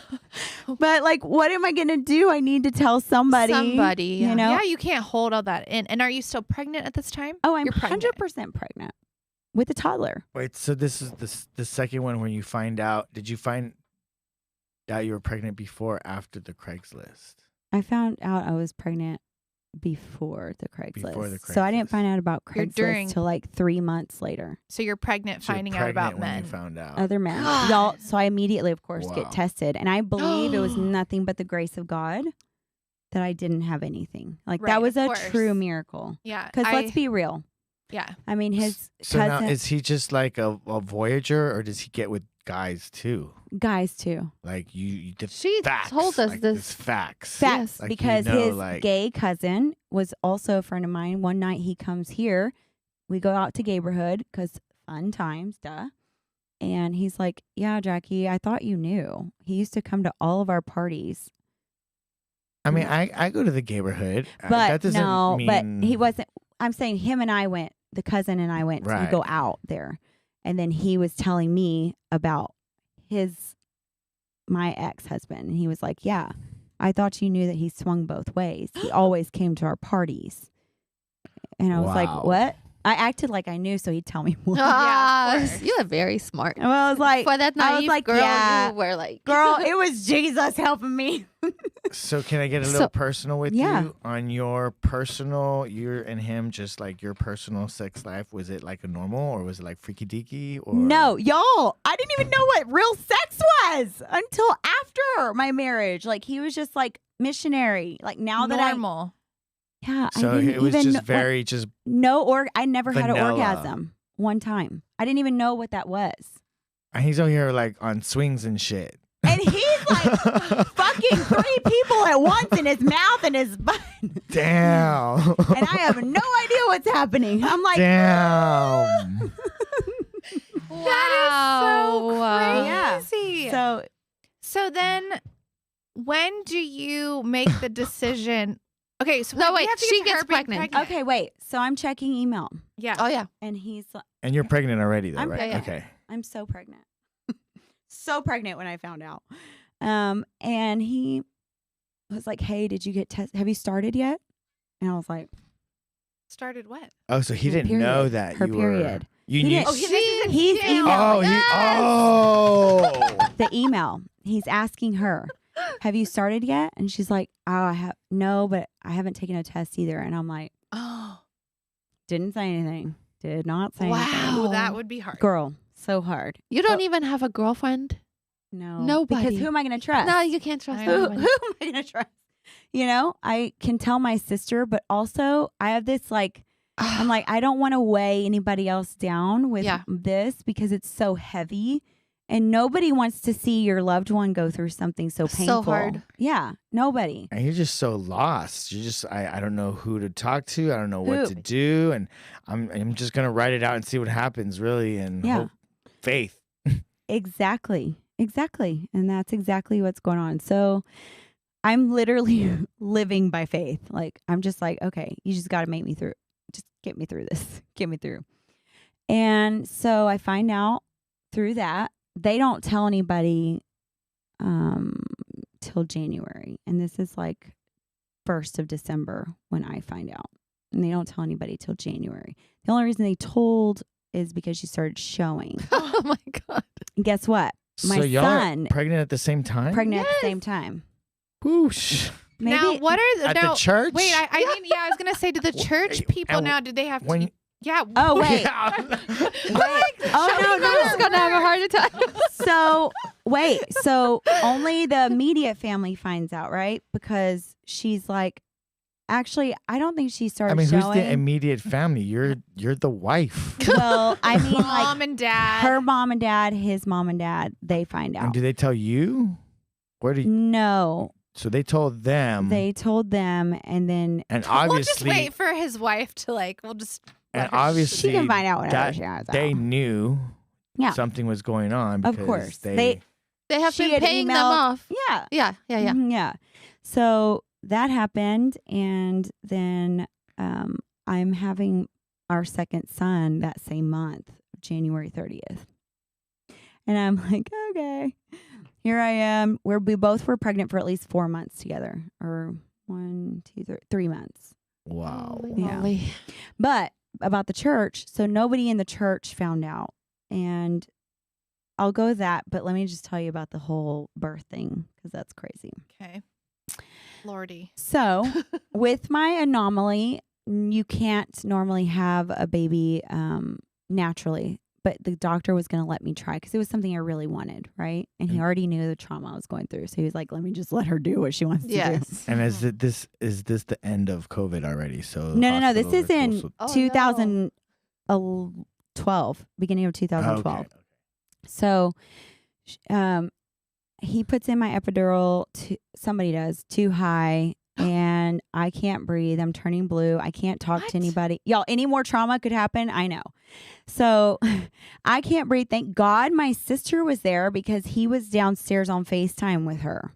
[SPEAKER 5] But like, what am I going to do? I need to tell somebody.
[SPEAKER 6] Yeah.
[SPEAKER 5] You know?
[SPEAKER 3] Yeah, you can't hold all that in. And are you still pregnant at this time?
[SPEAKER 5] Oh, I'm
[SPEAKER 3] You're pregnant.
[SPEAKER 5] 100% pregnant with a toddler.
[SPEAKER 4] Wait, so this is the second one when you find out. Did you find out you were pregnant before or after the Craigslist?
[SPEAKER 5] I found out I was pregnant before the Craigslist.
[SPEAKER 4] Before the
[SPEAKER 5] So I didn't
[SPEAKER 4] Craigslist.
[SPEAKER 5] find out about
[SPEAKER 3] You're
[SPEAKER 5] Craigslist
[SPEAKER 3] during-
[SPEAKER 5] till like 3 months later.
[SPEAKER 3] So you're pregnant
[SPEAKER 4] So you're
[SPEAKER 3] finding out about
[SPEAKER 4] pregnant when
[SPEAKER 3] men.
[SPEAKER 4] you found out.
[SPEAKER 5] Other men.
[SPEAKER 3] God.
[SPEAKER 5] Y'all, so I immediately, of course,
[SPEAKER 4] Wow.
[SPEAKER 5] get tested. And I believe it was nothing but the grace of God that I didn't have anything. Like
[SPEAKER 3] Right,
[SPEAKER 5] that was
[SPEAKER 3] of
[SPEAKER 5] a
[SPEAKER 3] course.
[SPEAKER 5] true miracle.
[SPEAKER 3] Yeah.
[SPEAKER 5] Because let's be real.
[SPEAKER 3] Yeah.
[SPEAKER 5] I mean, his
[SPEAKER 4] So
[SPEAKER 5] cousin,
[SPEAKER 4] now is he just like a voyager, or does he get with guys too?
[SPEAKER 5] guys too.
[SPEAKER 4] Like you did
[SPEAKER 6] She
[SPEAKER 4] facts.
[SPEAKER 6] told us
[SPEAKER 4] like,
[SPEAKER 6] this.
[SPEAKER 4] it's facts.
[SPEAKER 5] Facts,
[SPEAKER 4] Like, you
[SPEAKER 5] because
[SPEAKER 4] know,
[SPEAKER 5] his
[SPEAKER 4] like-
[SPEAKER 5] gay cousin was also a friend of mine. One night he comes here. We go out to Gayborhood because fun times, duh. And he's like, yeah, Jackie, I thought you knew. He used to come to all of our parties.
[SPEAKER 4] I mean, I go to the neighborhood,
[SPEAKER 5] But
[SPEAKER 4] that doesn't
[SPEAKER 5] no,
[SPEAKER 4] mean...
[SPEAKER 5] but he wasn't. I'm saying him and I went, the cousin and I went to
[SPEAKER 4] Right.
[SPEAKER 5] go out there. And then he was telling me about my ex-husband. And he was like, yeah, I thought you knew that he swung both ways. He always came to our parties. And I was like,
[SPEAKER 4] Wow.
[SPEAKER 5] what? I acted like I knew, so he'd tell me more.
[SPEAKER 3] Yeah, of course.
[SPEAKER 6] You're very smart.
[SPEAKER 5] Well, I was like,
[SPEAKER 6] For that
[SPEAKER 5] I was
[SPEAKER 6] naive
[SPEAKER 5] like,
[SPEAKER 6] girl,
[SPEAKER 5] yeah,
[SPEAKER 6] you were like,
[SPEAKER 5] girl, it was Jesus helping me.
[SPEAKER 4] So can I get a
[SPEAKER 6] So-
[SPEAKER 4] little personal with
[SPEAKER 5] Yeah.
[SPEAKER 4] you on your personal, you and him, just like your personal sex life? Was it like a normal, or was it like freaky deaky? Or
[SPEAKER 5] No, y'all, I didn't even know what real sex was until after my marriage. Like he was just like missionary. Like now that
[SPEAKER 3] Normal.
[SPEAKER 5] I
[SPEAKER 4] So
[SPEAKER 5] didn't
[SPEAKER 4] it was
[SPEAKER 5] even
[SPEAKER 4] just very just
[SPEAKER 5] I never had an
[SPEAKER 4] vanilla.
[SPEAKER 5] orgasm one time. I didn't even know what that was.
[SPEAKER 4] and he's out here like on swings and shit.
[SPEAKER 5] And he's like fucking 3 people at once in his mouth and his butt.
[SPEAKER 4] Damn.
[SPEAKER 5] And I have no idea what's happening. I'm like,
[SPEAKER 4] Damn.
[SPEAKER 3] That is so crazy.
[SPEAKER 5] so
[SPEAKER 3] So then, when do you make the decision? Okay, so
[SPEAKER 6] No,
[SPEAKER 3] we
[SPEAKER 6] wait,
[SPEAKER 3] have to
[SPEAKER 6] she
[SPEAKER 3] get to her
[SPEAKER 6] gets
[SPEAKER 3] being
[SPEAKER 6] pregnant.
[SPEAKER 5] okay, wait. So I'm checking email
[SPEAKER 3] Yeah.
[SPEAKER 6] oh yeah.
[SPEAKER 5] and he's like,
[SPEAKER 4] And you're pregnant already, though,
[SPEAKER 5] I'm
[SPEAKER 4] right?
[SPEAKER 5] pregnant.
[SPEAKER 4] Okay.
[SPEAKER 5] I'm so pregnant. So pregnant when I found out. And he was like, hey, did you get tested? Have you started yet? And I was like,
[SPEAKER 3] Started what?
[SPEAKER 4] Oh, so he
[SPEAKER 5] Her
[SPEAKER 4] didn't know
[SPEAKER 5] period.
[SPEAKER 4] that
[SPEAKER 5] Her
[SPEAKER 4] you
[SPEAKER 5] period.
[SPEAKER 4] were. You
[SPEAKER 5] He
[SPEAKER 4] knew.
[SPEAKER 5] didn't-
[SPEAKER 3] He's
[SPEAKER 5] he's emailing
[SPEAKER 4] Oh.
[SPEAKER 5] the email. He's asking her, have you started yet? And she's like, oh, I have no, but I haven't taken a test either. And I'm like,
[SPEAKER 3] Oh,
[SPEAKER 5] didn't say anything. Did not say anything.
[SPEAKER 3] wow. That would be hard.
[SPEAKER 5] Girl, so hard.
[SPEAKER 6] You don't even have a girlfriend.
[SPEAKER 5] No.
[SPEAKER 6] Nobody.
[SPEAKER 5] Because who am I going to trust?
[SPEAKER 6] No, you can't trust
[SPEAKER 3] I
[SPEAKER 5] who,
[SPEAKER 3] know.
[SPEAKER 6] anyone.
[SPEAKER 5] who am I going to trust? You know, I can tell my sister, but also I have this like, I'm like, I don't want to weigh anybody else down with
[SPEAKER 6] Yeah.
[SPEAKER 5] this because it's so heavy. And nobody wants to see your loved one go through something so
[SPEAKER 6] So
[SPEAKER 5] painful.
[SPEAKER 6] hard.
[SPEAKER 5] Yeah, nobody.
[SPEAKER 4] And you're just so lost. You just I don't know who to talk to. I don't know what
[SPEAKER 5] Who?
[SPEAKER 4] to do, and I'm just gonna write it out and see what happens, really, and
[SPEAKER 5] Yeah.
[SPEAKER 4] hope faith.
[SPEAKER 5] Exactly. And that's exactly what's going on. So I'm literally living by faith. Like, I'm just like, okay, you just got to make me through. Just get me through this. Get me through. And so I find out through that they don't tell anybody till January. And this is like 1st of December when I find out. And they don't tell anybody till January. The only reason they told is because she started showing.
[SPEAKER 6] Oh my God.
[SPEAKER 5] And guess what? My
[SPEAKER 4] so y'all
[SPEAKER 5] son
[SPEAKER 4] are pregnant at the same time?
[SPEAKER 5] pregnant at the same time.
[SPEAKER 4] Whoosh.
[SPEAKER 5] Maybe
[SPEAKER 3] now, what are
[SPEAKER 4] At the church?
[SPEAKER 3] Wait, I mean, I was gonna say, do the church people
[SPEAKER 4] and
[SPEAKER 3] now? Did they have
[SPEAKER 4] when-
[SPEAKER 3] to? Yeah.
[SPEAKER 5] Oh wait.
[SPEAKER 4] Yeah.
[SPEAKER 5] Oh no.
[SPEAKER 6] She's gonna have a heart attack.
[SPEAKER 5] So wait. So only the immediate family finds out, right? Because she's like, actually, I don't think she started
[SPEAKER 4] I mean,
[SPEAKER 5] showing.
[SPEAKER 4] who's the immediate family? You're the wife.
[SPEAKER 5] Well, I mean,
[SPEAKER 3] Mom
[SPEAKER 5] like
[SPEAKER 3] and dad.
[SPEAKER 5] her mom and dad, his mom and dad, they find
[SPEAKER 4] And
[SPEAKER 5] out.
[SPEAKER 4] do they tell you? Where do you,
[SPEAKER 5] No,
[SPEAKER 4] so they told them.
[SPEAKER 5] they told them, and then
[SPEAKER 4] and
[SPEAKER 3] We'll just
[SPEAKER 4] obviously,
[SPEAKER 3] wait for his wife to like. We'll just.
[SPEAKER 4] and
[SPEAKER 3] let her
[SPEAKER 4] obviously,
[SPEAKER 5] she can find out whenever
[SPEAKER 4] that
[SPEAKER 5] she has
[SPEAKER 4] they
[SPEAKER 5] out.
[SPEAKER 4] knew
[SPEAKER 5] Yeah.
[SPEAKER 4] something was going on.
[SPEAKER 5] Of
[SPEAKER 4] Because
[SPEAKER 5] course.
[SPEAKER 4] they
[SPEAKER 6] They have
[SPEAKER 5] She
[SPEAKER 6] been
[SPEAKER 5] had
[SPEAKER 6] paying them
[SPEAKER 5] emailed-
[SPEAKER 6] off.
[SPEAKER 5] Yeah.
[SPEAKER 6] Yeah.
[SPEAKER 5] Mhm, yeah. So that happened, and then I'm having our second son that same month, January 30th. And I'm like, okay, here I am. We both were pregnant for at least 4 months together, or 3 months.
[SPEAKER 4] wow.
[SPEAKER 6] Holy
[SPEAKER 5] Yeah.
[SPEAKER 6] moly.
[SPEAKER 5] But about the church, so nobody in the church found out. And I'll go with that, but let me just tell you about the whole birth thing, because that's crazy.
[SPEAKER 3] Okay. Lordy.
[SPEAKER 5] So, with my anomaly, you can't normally have a baby naturally, but the doctor was going to let me try because it was something I really wanted, right? And he already knew the trauma I was going through, so he was like, "Let me just let her do what she wants to do."
[SPEAKER 6] Yes.
[SPEAKER 4] And is this the end of COVID already? So
[SPEAKER 5] No. This
[SPEAKER 4] hospitals
[SPEAKER 5] is
[SPEAKER 4] are
[SPEAKER 5] in
[SPEAKER 4] closed.
[SPEAKER 6] Oh,
[SPEAKER 5] 2012, beginning of 2012.
[SPEAKER 4] Okay.
[SPEAKER 5] So, he puts in my epidural. Somebody does too high, and I can't breathe. I'm turning blue. I can't talk
[SPEAKER 3] What?
[SPEAKER 5] to anybody. Y'all, any more trauma could happen. I know. So, I can't breathe. Thank God my sister was there because he was downstairs on FaceTime with her.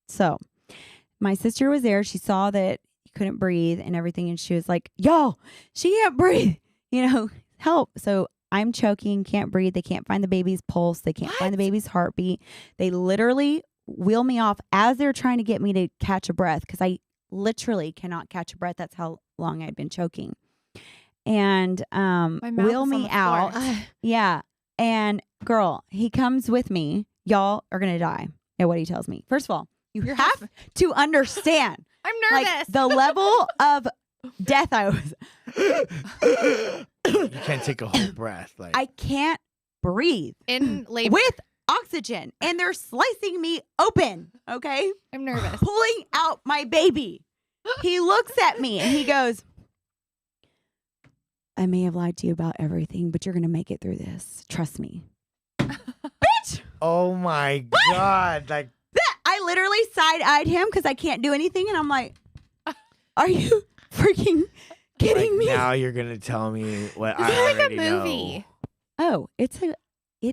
[SPEAKER 5] So, my sister was there. She saw that he couldn't breathe and everything, and she was like, "Y'all, she can't breathe. Help!" So I'm choking, can't breathe. They can't find the baby's pulse. They can't find the baby's heartbeat. They literally wheel me off as they're trying to get me to catch a breath because I literally cannot catch a breath. That's how long I'd been choking. And
[SPEAKER 3] My mouth
[SPEAKER 5] wheel
[SPEAKER 3] is on
[SPEAKER 5] me
[SPEAKER 3] the
[SPEAKER 5] out.
[SPEAKER 3] floor.
[SPEAKER 5] Yeah. And girl, he comes with me. Y'all are going to die at what he tells me. First of all, you
[SPEAKER 3] Your
[SPEAKER 5] have
[SPEAKER 3] husband-
[SPEAKER 5] to understand
[SPEAKER 3] I'm nervous.
[SPEAKER 5] like the level of death I was.
[SPEAKER 4] You can't take a whole breath. Like
[SPEAKER 5] I can't breathe
[SPEAKER 3] in labor.
[SPEAKER 5] with oxygen, and they're slicing me open. Okay,
[SPEAKER 3] I'm nervous.
[SPEAKER 5] pulling out my baby. He looks at me and he goes, "I may have lied to you about everything, but you're gonna make it through this. Trust me." Bitch!
[SPEAKER 4] oh my God! Like
[SPEAKER 5] I literally side-eyed him because I can't do anything, and I'm like, "Are you freaking kidding me?"
[SPEAKER 4] now you're gonna tell me what
[SPEAKER 3] This
[SPEAKER 4] I
[SPEAKER 3] is like a
[SPEAKER 4] already
[SPEAKER 3] movie.
[SPEAKER 5] Oh, it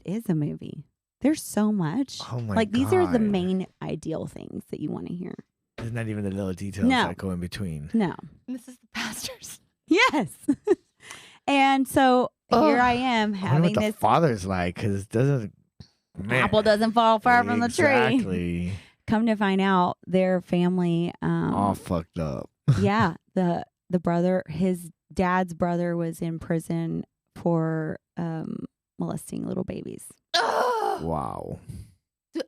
[SPEAKER 5] is a movie. There's so much.
[SPEAKER 4] Oh my
[SPEAKER 5] like these are the
[SPEAKER 4] God.
[SPEAKER 5] main ideal things that you want to hear.
[SPEAKER 4] There's not even the little details
[SPEAKER 5] No.
[SPEAKER 4] that go in between.
[SPEAKER 5] No.
[SPEAKER 3] This is the pastors.
[SPEAKER 5] Yes. And so here I am
[SPEAKER 4] I wonder
[SPEAKER 5] having
[SPEAKER 4] what the
[SPEAKER 5] this
[SPEAKER 4] father's like because it doesn't. Man.
[SPEAKER 5] apple doesn't fall far from the tree.
[SPEAKER 4] Exactly.
[SPEAKER 5] Come to find out, their family,
[SPEAKER 4] All fucked up.
[SPEAKER 5] yeah, the brother, his dad's brother, was in prison for molesting little babies.
[SPEAKER 4] Wow.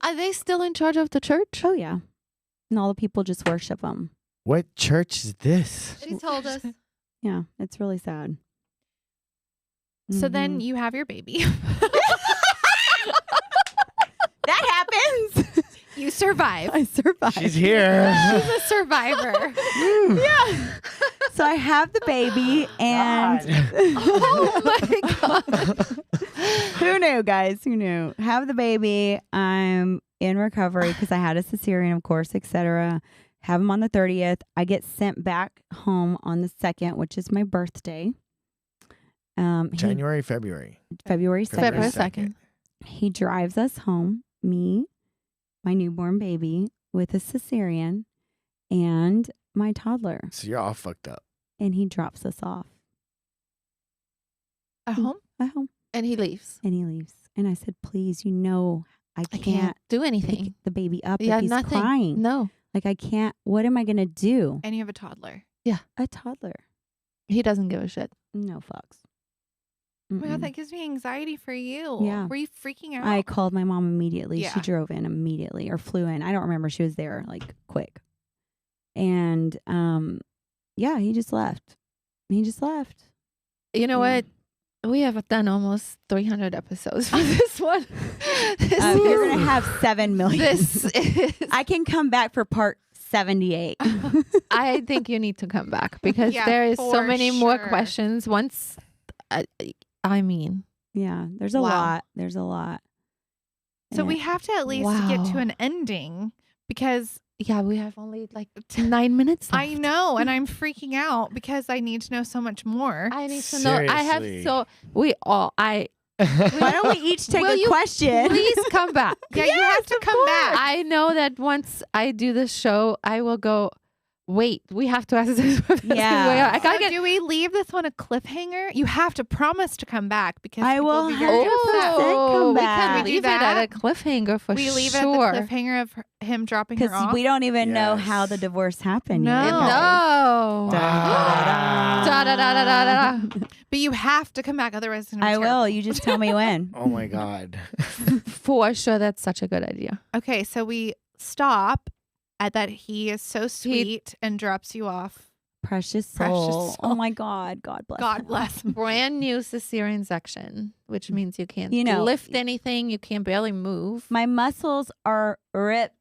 [SPEAKER 6] Are they still in charge of the church?
[SPEAKER 5] Oh yeah, and all the people just worship him.
[SPEAKER 4] What church is this?
[SPEAKER 6] She told us.
[SPEAKER 5] Yeah, it's really sad.
[SPEAKER 3] So then
[SPEAKER 5] Mhm.
[SPEAKER 3] you have your baby.
[SPEAKER 5] that happens.
[SPEAKER 3] You survive.
[SPEAKER 5] I survived.
[SPEAKER 4] She's here.
[SPEAKER 3] She's a survivor.
[SPEAKER 5] Yeah. So I have the baby, and
[SPEAKER 6] Oh my God.
[SPEAKER 5] who knew, guys? Who knew? Have the baby. I'm in recovery because I had a cesarean, of course, etc. Have him on the 30th. I get sent back home on the 2nd, which is my birthday.
[SPEAKER 4] January, February.
[SPEAKER 5] February 2nd.
[SPEAKER 6] February 2nd.
[SPEAKER 5] He drives us home, me, my newborn baby, with a cesarean, and my toddler.
[SPEAKER 4] So you're all fucked up.
[SPEAKER 5] And he drops us off
[SPEAKER 6] At home?
[SPEAKER 5] at home,
[SPEAKER 6] And he leaves.
[SPEAKER 5] and he leaves. And I said, please, I
[SPEAKER 6] I can't
[SPEAKER 5] can't
[SPEAKER 6] do
[SPEAKER 5] pick
[SPEAKER 6] anything.
[SPEAKER 5] the baby up
[SPEAKER 6] Yeah,
[SPEAKER 5] if he's
[SPEAKER 6] nothing.
[SPEAKER 5] crying.
[SPEAKER 6] No,
[SPEAKER 5] Like I can't, what am I going to do?
[SPEAKER 3] And you have a toddler.
[SPEAKER 5] A toddler.
[SPEAKER 6] he doesn't give a shit.
[SPEAKER 5] No fucks.
[SPEAKER 3] Oh my
[SPEAKER 5] Mm-mm.
[SPEAKER 3] God, that gives me anxiety for you.
[SPEAKER 5] Yeah.
[SPEAKER 3] Were you freaking out?
[SPEAKER 5] I called my mom immediately.
[SPEAKER 3] Yeah.
[SPEAKER 5] She drove in immediately or flew in. I don't remember. She was there like quick. And yeah, he just left.
[SPEAKER 6] You know
[SPEAKER 5] Yeah.
[SPEAKER 6] what? We have done almost 300 episodes for this one.
[SPEAKER 5] You're going to have 7 million.
[SPEAKER 6] This is.
[SPEAKER 5] I can come back for part 78.
[SPEAKER 6] I think you need to come back because
[SPEAKER 3] Yeah,
[SPEAKER 6] there is so
[SPEAKER 3] for
[SPEAKER 6] many more
[SPEAKER 3] sure.
[SPEAKER 6] questions. Once, I mean,
[SPEAKER 5] Yeah, there's a
[SPEAKER 3] Wow.
[SPEAKER 5] lot. There's a lot.
[SPEAKER 3] So
[SPEAKER 5] And
[SPEAKER 3] we have to at least get to an ending because
[SPEAKER 6] yeah, we have only like 9 minutes left.
[SPEAKER 3] I know, and I'm freaking out because I need to know so much more.
[SPEAKER 6] I need to know. I have
[SPEAKER 4] Seriously.
[SPEAKER 6] so we all.
[SPEAKER 5] why don't we each take
[SPEAKER 6] Will
[SPEAKER 5] a
[SPEAKER 6] you
[SPEAKER 5] question?
[SPEAKER 6] Please come back.
[SPEAKER 3] Yeah, you have to come back.
[SPEAKER 6] I know that once I do the show, I will go. Wait, we have to ask this.
[SPEAKER 5] Yeah.
[SPEAKER 6] I gotta
[SPEAKER 3] So
[SPEAKER 6] get.
[SPEAKER 3] do we leave this one a cliffhanger? You have to promise to come back because
[SPEAKER 5] I
[SPEAKER 3] people
[SPEAKER 5] will
[SPEAKER 3] be very upset.
[SPEAKER 5] 100% come
[SPEAKER 6] we
[SPEAKER 5] back.
[SPEAKER 6] can
[SPEAKER 3] We do
[SPEAKER 6] leave it at
[SPEAKER 3] that?
[SPEAKER 6] a cliffhanger for
[SPEAKER 3] We leave
[SPEAKER 6] sure.
[SPEAKER 3] it at the cliffhanger of him dropping her
[SPEAKER 5] Because
[SPEAKER 3] off.
[SPEAKER 5] we don't even know
[SPEAKER 4] Yes.
[SPEAKER 5] how the divorce happened.
[SPEAKER 3] No.
[SPEAKER 5] yet.
[SPEAKER 6] No.
[SPEAKER 4] Wow.
[SPEAKER 6] Da, da, da, da, da, da.
[SPEAKER 3] But you have to come back, otherwise it's gonna be
[SPEAKER 5] I
[SPEAKER 3] terrible.
[SPEAKER 5] will. You just tell me when.
[SPEAKER 4] Oh my God.
[SPEAKER 6] For sure, that's such a good idea.
[SPEAKER 3] Okay, so we stop at that he is so sweet and drops you off.
[SPEAKER 5] Precious soul.
[SPEAKER 3] Precious soul.
[SPEAKER 5] Oh my God. God bless.
[SPEAKER 3] God
[SPEAKER 5] him.
[SPEAKER 3] bless him.
[SPEAKER 6] Brand new cesarean section, which means you can't
[SPEAKER 5] You know-
[SPEAKER 6] lift anything. You can barely move.
[SPEAKER 5] My muscles are ripped.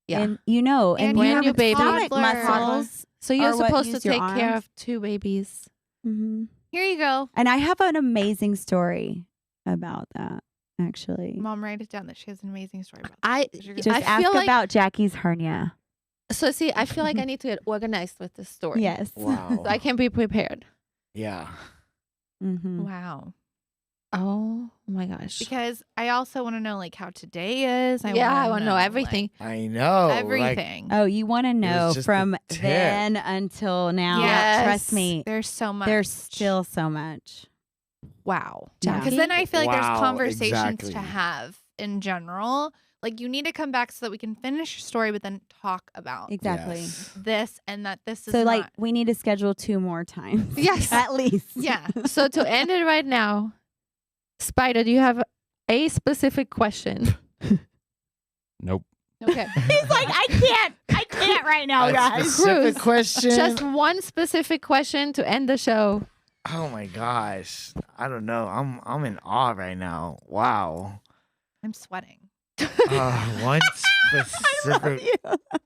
[SPEAKER 6] Yeah.
[SPEAKER 5] And you know,
[SPEAKER 3] And
[SPEAKER 5] and
[SPEAKER 6] you
[SPEAKER 5] you
[SPEAKER 6] have
[SPEAKER 5] have
[SPEAKER 6] a baby.
[SPEAKER 5] stomach
[SPEAKER 3] Toddler.
[SPEAKER 5] muscles.
[SPEAKER 6] So you're
[SPEAKER 5] Or what,
[SPEAKER 6] supposed to
[SPEAKER 5] use your
[SPEAKER 6] take care
[SPEAKER 5] arms?
[SPEAKER 6] of 2 babies.
[SPEAKER 5] hmm
[SPEAKER 3] Here you go.
[SPEAKER 5] And I have an amazing story about that, actually.
[SPEAKER 3] Mom, write it down that she has an amazing story about
[SPEAKER 6] I
[SPEAKER 3] this. You're gonna-
[SPEAKER 5] Just
[SPEAKER 6] I
[SPEAKER 5] ask
[SPEAKER 6] feel like-
[SPEAKER 5] about Jackie's hernia.
[SPEAKER 6] so see. I feel like I need to get organized with this story.
[SPEAKER 5] Yes.
[SPEAKER 4] Wow.
[SPEAKER 6] So I can be prepared.
[SPEAKER 4] Yeah.
[SPEAKER 5] hmm
[SPEAKER 3] Wow.
[SPEAKER 6] Oh my gosh.
[SPEAKER 3] Because I also want to know like how today is.
[SPEAKER 6] I
[SPEAKER 3] wanna
[SPEAKER 6] want to know everything.
[SPEAKER 4] I know.
[SPEAKER 3] Like,
[SPEAKER 4] like,
[SPEAKER 3] everything.
[SPEAKER 5] Oh, you want to know
[SPEAKER 4] just
[SPEAKER 5] from
[SPEAKER 4] the tip.
[SPEAKER 5] then until now?
[SPEAKER 3] Yes.
[SPEAKER 5] Trust me,
[SPEAKER 3] There's so much.
[SPEAKER 5] there's still so much.
[SPEAKER 3] wow.
[SPEAKER 5] Yeah.
[SPEAKER 3] Because then I feel like
[SPEAKER 4] Wow,
[SPEAKER 3] there's conversations
[SPEAKER 4] exactly.
[SPEAKER 3] to have in general. Like you need to come back so that we can finish your story, but then talk about
[SPEAKER 5] Exactly.
[SPEAKER 4] Yes.
[SPEAKER 3] this and that. This is
[SPEAKER 5] So, like,
[SPEAKER 3] not-
[SPEAKER 5] we need to schedule 2 more times.
[SPEAKER 6] Yes.
[SPEAKER 5] At least.
[SPEAKER 3] yeah.
[SPEAKER 6] So to end it right now, Spider, do you have a specific question?
[SPEAKER 1] Nope.
[SPEAKER 6] Okay.
[SPEAKER 5] He's like, I can't right now,
[SPEAKER 4] A
[SPEAKER 5] guys.
[SPEAKER 4] specific
[SPEAKER 6] Cruz,
[SPEAKER 4] question.
[SPEAKER 6] Just one specific question to end the show.
[SPEAKER 4] Oh my gosh. I don't know. I'm in awe right now. Wow.
[SPEAKER 3] I'm sweating.
[SPEAKER 4] One specific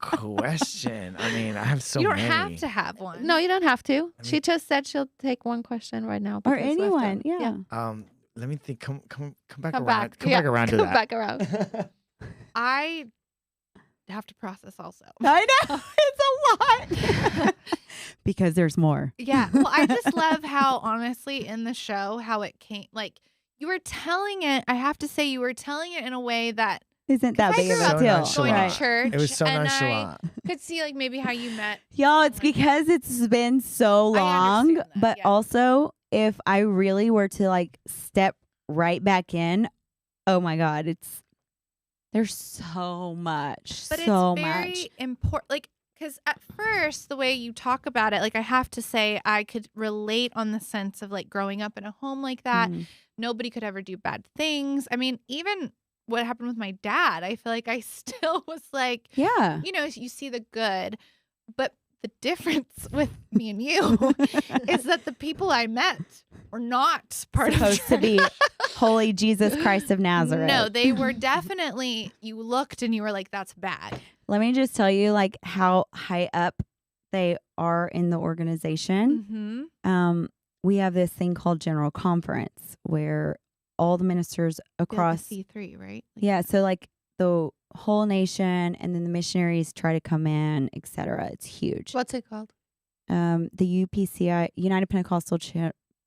[SPEAKER 4] question. I mean, I have so
[SPEAKER 3] you don't
[SPEAKER 4] many.
[SPEAKER 3] have to have one.
[SPEAKER 6] No, you don't have to.
[SPEAKER 4] I
[SPEAKER 6] She
[SPEAKER 4] mean-
[SPEAKER 6] just said she'll take one question right now.
[SPEAKER 5] Or
[SPEAKER 6] because we have to-
[SPEAKER 5] anyone. Yeah.
[SPEAKER 4] Let me think. Come back
[SPEAKER 6] Come
[SPEAKER 4] around.
[SPEAKER 6] back.
[SPEAKER 4] Come
[SPEAKER 6] Yeah,
[SPEAKER 4] back around to
[SPEAKER 6] come
[SPEAKER 4] that.
[SPEAKER 6] back around.
[SPEAKER 3] I have to process also.
[SPEAKER 5] I know. It's a lot. Because there's more.
[SPEAKER 3] Yeah. Well, I just love how honestly in the show how it came. Like you were telling it. I have to say you were telling it in a way that
[SPEAKER 5] Isn't that
[SPEAKER 3] I
[SPEAKER 5] big
[SPEAKER 3] grew
[SPEAKER 5] of
[SPEAKER 3] up
[SPEAKER 5] a
[SPEAKER 4] So
[SPEAKER 5] deal?
[SPEAKER 4] nonchalant.
[SPEAKER 3] going
[SPEAKER 5] Right.
[SPEAKER 3] to church.
[SPEAKER 4] It was so
[SPEAKER 3] and
[SPEAKER 4] nonchalant.
[SPEAKER 3] I could see like maybe how you met.
[SPEAKER 5] Y'all, it's because it's been so
[SPEAKER 3] I
[SPEAKER 5] long.
[SPEAKER 3] understand that,
[SPEAKER 5] But
[SPEAKER 3] yeah.
[SPEAKER 5] also, if I really were to like step right back in, oh my God, there's so much.
[SPEAKER 3] But
[SPEAKER 5] so
[SPEAKER 3] it's very
[SPEAKER 5] much.
[SPEAKER 3] important. Like because at first the way you talk about it, like I have to say I could relate on the sense of like growing up in a home like that.
[SPEAKER 5] Mhm.
[SPEAKER 3] Nobody could ever do bad things. I mean, even what happened with my dad, I feel like I still was like,
[SPEAKER 5] Yeah.
[SPEAKER 3] you know, you see the good, but the difference with me and you is that the people I met were not part
[SPEAKER 5] Supposed
[SPEAKER 3] of
[SPEAKER 5] to be Holy Jesus Christ of Nazareth.
[SPEAKER 3] No, they were definitely. You looked and you were like, "That's bad."
[SPEAKER 5] Let me just tell you like how high up they are in the organization.
[SPEAKER 3] Mm-hmm.
[SPEAKER 5] We have this thing called General Conference where all the ministers across
[SPEAKER 3] C3, right? Like,
[SPEAKER 5] Yeah, so like the whole nation and then the missionaries try to come in, etc. It's huge.
[SPEAKER 6] What's it called?
[SPEAKER 5] The UPCI, United Pentecostal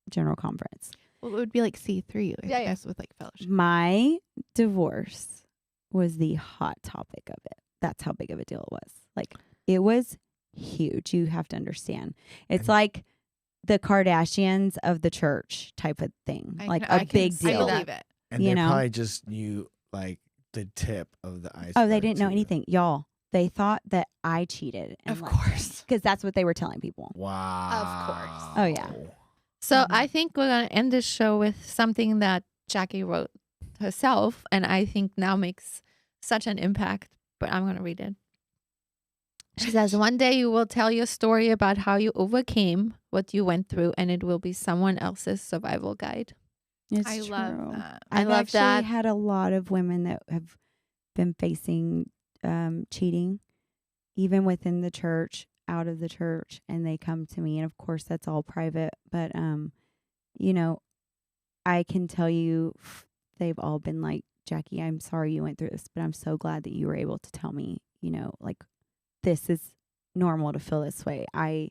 [SPEAKER 5] General Conference.
[SPEAKER 3] well, it would be like C3, I
[SPEAKER 6] Yeah, yeah.
[SPEAKER 3] guess, with like fellowship.
[SPEAKER 5] My divorce was the hot topic of it. That's how big of a deal it was. Like it was huge. You have to understand. It's like the Kardashians of the church type of thing. Like a big
[SPEAKER 3] I
[SPEAKER 5] deal.
[SPEAKER 3] believe it.
[SPEAKER 4] And
[SPEAKER 5] you
[SPEAKER 4] they
[SPEAKER 5] know?
[SPEAKER 4] probably just knew like the tip of the iceberg.
[SPEAKER 5] Oh, they didn't know
[SPEAKER 4] too.
[SPEAKER 5] anything. Y'all, they thought that I cheated.
[SPEAKER 3] Of course.
[SPEAKER 5] Because that's what they were telling people.
[SPEAKER 4] Wow.
[SPEAKER 3] course.
[SPEAKER 5] Oh, yeah.
[SPEAKER 6] So I think we're going to end this show with something that Jackie wrote herself, and I think now makes such an impact, but I'm going to read it. She says, one day you will tell your story about how you overcame what you went through, and it will be someone else's survival guide.
[SPEAKER 5] It's
[SPEAKER 3] I
[SPEAKER 5] true.
[SPEAKER 3] love that.
[SPEAKER 6] I
[SPEAKER 5] I've
[SPEAKER 6] love
[SPEAKER 5] actually
[SPEAKER 6] that.
[SPEAKER 5] had a lot of women that have been facing cheating, even within the church, out of the church, and they come to me. And of course, that's all private. But, you know, I can tell you they've all been like, Jackie, I'm sorry you went through this, but I'm so glad that you were able to tell me, you know, like, this is normal to feel this way. I,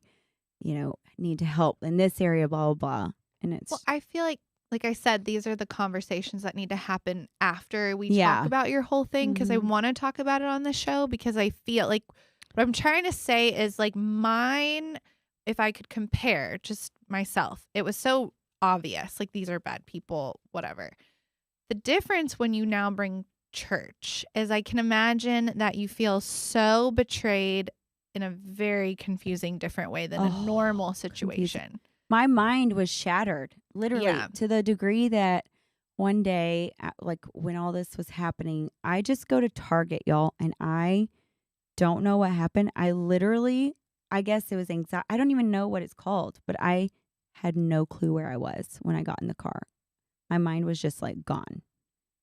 [SPEAKER 5] you know, need to help in this area, blah, blah, blah. And it's,
[SPEAKER 3] Well, I feel like I said, these are the conversations that need to happen after we
[SPEAKER 5] Yeah.
[SPEAKER 3] talk about your whole thing, because I
[SPEAKER 5] Mhm.
[SPEAKER 3] want to talk about it on the show, because I feel like what I'm trying to say is like mine, if I could compare just myself, it was so obvious. Like, these are bad people, whatever. The difference when you now bring church is I can imagine that you feel so betrayed in a very confusing, different way than a
[SPEAKER 5] Oh,
[SPEAKER 3] normal situation.
[SPEAKER 5] my mind was shattered, literally,
[SPEAKER 3] Yeah.
[SPEAKER 5] to the degree that one day, like when all this was happening, I just go to Target, y'all, and I don't know what happened. I literally, I guess it was anxiety. I don't even know what it's called, but I had no clue where I was when I got in the car. My mind was just like gone.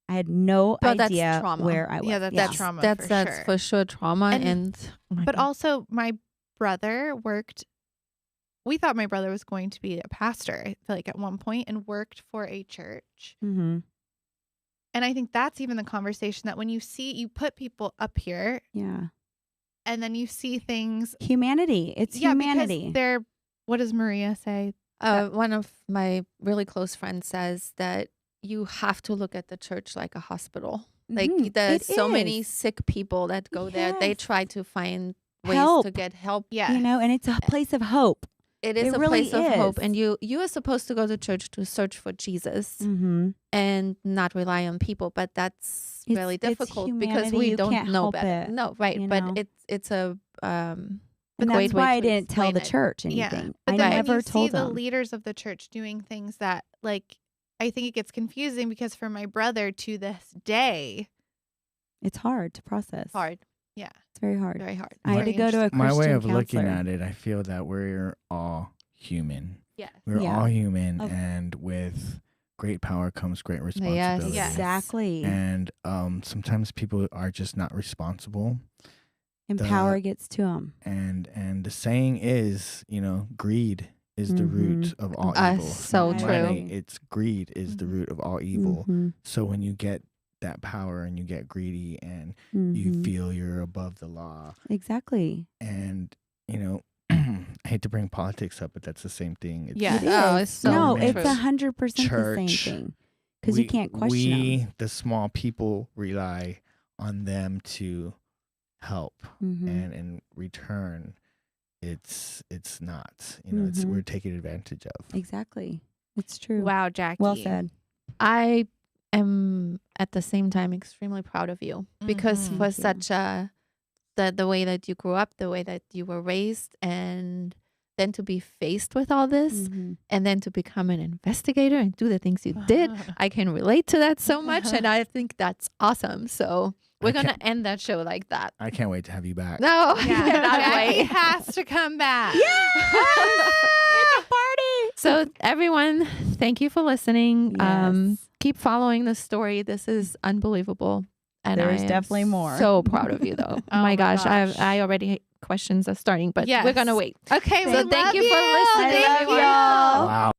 [SPEAKER 5] I had no
[SPEAKER 6] But that's
[SPEAKER 5] idea
[SPEAKER 6] trauma.
[SPEAKER 5] where I was.
[SPEAKER 3] Yeah, that's trauma for
[SPEAKER 6] That's
[SPEAKER 3] sure.
[SPEAKER 6] for sure trauma.
[SPEAKER 3] And-
[SPEAKER 6] And oh my
[SPEAKER 3] But
[SPEAKER 6] God.
[SPEAKER 3] also, my brother worked. We thought my brother was going to be a pastor, I feel like, at one point, and worked for a church.
[SPEAKER 5] Mm-hmm.
[SPEAKER 3] And I think that's even the conversation that when you put people up here,
[SPEAKER 5] Yeah.
[SPEAKER 3] and then you see things.
[SPEAKER 5] Humanity. It's humanity.
[SPEAKER 3] Because they're. What does Maria say?
[SPEAKER 6] One of my really close friends says that you have to look at the church like a hospital. Like
[SPEAKER 5] Mhm.
[SPEAKER 6] there's
[SPEAKER 5] It
[SPEAKER 6] so many
[SPEAKER 5] is.
[SPEAKER 6] sick people that go there. They
[SPEAKER 5] Yes.
[SPEAKER 6] try to find ways
[SPEAKER 5] Help.
[SPEAKER 6] to get help.
[SPEAKER 3] Yeah.
[SPEAKER 5] You know, and it's a place of hope.
[SPEAKER 6] It is
[SPEAKER 5] It
[SPEAKER 6] a
[SPEAKER 5] really
[SPEAKER 6] place of hope,
[SPEAKER 5] is.
[SPEAKER 6] and you are supposed to go to church to search for Jesus
[SPEAKER 5] Mm-hmm.
[SPEAKER 6] and not rely on people. But that's
[SPEAKER 5] It's-
[SPEAKER 6] really
[SPEAKER 5] it's
[SPEAKER 6] difficult because
[SPEAKER 5] humanity.
[SPEAKER 6] we
[SPEAKER 5] You
[SPEAKER 6] don't
[SPEAKER 5] can't
[SPEAKER 6] know
[SPEAKER 5] help
[SPEAKER 6] better.
[SPEAKER 5] it,
[SPEAKER 6] No, right?
[SPEAKER 5] you
[SPEAKER 6] But
[SPEAKER 5] know?
[SPEAKER 6] it's a
[SPEAKER 5] And
[SPEAKER 6] great
[SPEAKER 5] that's
[SPEAKER 6] way
[SPEAKER 5] why I
[SPEAKER 6] to
[SPEAKER 5] didn't tell the
[SPEAKER 6] explain it.
[SPEAKER 5] church
[SPEAKER 3] Yeah.
[SPEAKER 5] anything.
[SPEAKER 3] But
[SPEAKER 5] I
[SPEAKER 3] then when
[SPEAKER 5] never
[SPEAKER 3] you
[SPEAKER 5] told
[SPEAKER 3] see the
[SPEAKER 5] them.
[SPEAKER 3] leaders of the church doing things that, like, I think it gets confusing because for my brother to this day,
[SPEAKER 5] It's hard to process.
[SPEAKER 6] hard,
[SPEAKER 3] yeah,
[SPEAKER 5] It's very hard.
[SPEAKER 6] very hard.
[SPEAKER 5] I had to go to a Christian
[SPEAKER 4] My way of
[SPEAKER 5] counselor.
[SPEAKER 4] looking at it, I feel that we're all human.
[SPEAKER 6] Yes.
[SPEAKER 4] We're
[SPEAKER 5] Yeah.
[SPEAKER 4] all human,
[SPEAKER 5] Of-
[SPEAKER 4] and with great power comes great responsibility.
[SPEAKER 3] Yes.
[SPEAKER 5] Exactly.
[SPEAKER 4] And sometimes people are just not responsible.
[SPEAKER 5] And
[SPEAKER 4] the-
[SPEAKER 5] power gets to them.
[SPEAKER 4] And the saying is, you know, greed is the root of all evil.
[SPEAKER 6] So
[SPEAKER 4] It's not
[SPEAKER 5] true.
[SPEAKER 4] money, it's greed is the root of all evil.
[SPEAKER 5] Mhm.
[SPEAKER 4] So when you get that power and you get greedy and you
[SPEAKER 5] Mhm.
[SPEAKER 4] feel you're above the law,
[SPEAKER 5] Exactly.
[SPEAKER 4] and you know, I hate to bring politics up, but that's the same thing. It's
[SPEAKER 3] Yeah.
[SPEAKER 5] It
[SPEAKER 6] Oh,
[SPEAKER 5] is.
[SPEAKER 6] it's so
[SPEAKER 5] no,
[SPEAKER 6] true.
[SPEAKER 5] it's 100% the same
[SPEAKER 4] Church.
[SPEAKER 5] thing. Because you can't question
[SPEAKER 4] we,
[SPEAKER 5] them.
[SPEAKER 4] the small people, rely on them to help,
[SPEAKER 5] Mhm.
[SPEAKER 4] and in return, it's not. You know, it's
[SPEAKER 5] Mhm.
[SPEAKER 4] we're taken advantage of.
[SPEAKER 5] Exactly. It's true.
[SPEAKER 3] wow, Jackie,
[SPEAKER 5] Well said.
[SPEAKER 6] I am at the same time extremely proud of you because
[SPEAKER 3] Mhm.
[SPEAKER 6] for
[SPEAKER 5] Thank you.
[SPEAKER 6] such the way that you grew up, the way that you were raised, and then to be faced with all this,
[SPEAKER 5] Mhm.
[SPEAKER 6] and then to become an investigator and do the things you did, I can relate to that so much, and I think that's awesome. So we're
[SPEAKER 4] I
[SPEAKER 6] gonna
[SPEAKER 4] can't-
[SPEAKER 6] end that show like that.
[SPEAKER 4] I can't wait to have you back.
[SPEAKER 6] No,
[SPEAKER 3] Yeah,
[SPEAKER 6] I cannot
[SPEAKER 3] Jackie
[SPEAKER 6] wait.
[SPEAKER 3] has to come back.
[SPEAKER 5] It's a party.
[SPEAKER 6] So everyone, thank you for listening.
[SPEAKER 5] Yes.
[SPEAKER 6] Keep following the story. This is unbelievable. And
[SPEAKER 5] There's
[SPEAKER 6] I am
[SPEAKER 5] definitely more.
[SPEAKER 6] So proud of you, though. Oh my gosh,
[SPEAKER 3] gosh.
[SPEAKER 6] I already questions are starting, but
[SPEAKER 3] Yes.
[SPEAKER 6] we're gonna wait.
[SPEAKER 3] Okay,
[SPEAKER 6] So
[SPEAKER 3] we
[SPEAKER 6] thank
[SPEAKER 3] love
[SPEAKER 6] you for listening.
[SPEAKER 5] I love y'all.
[SPEAKER 4] Wow.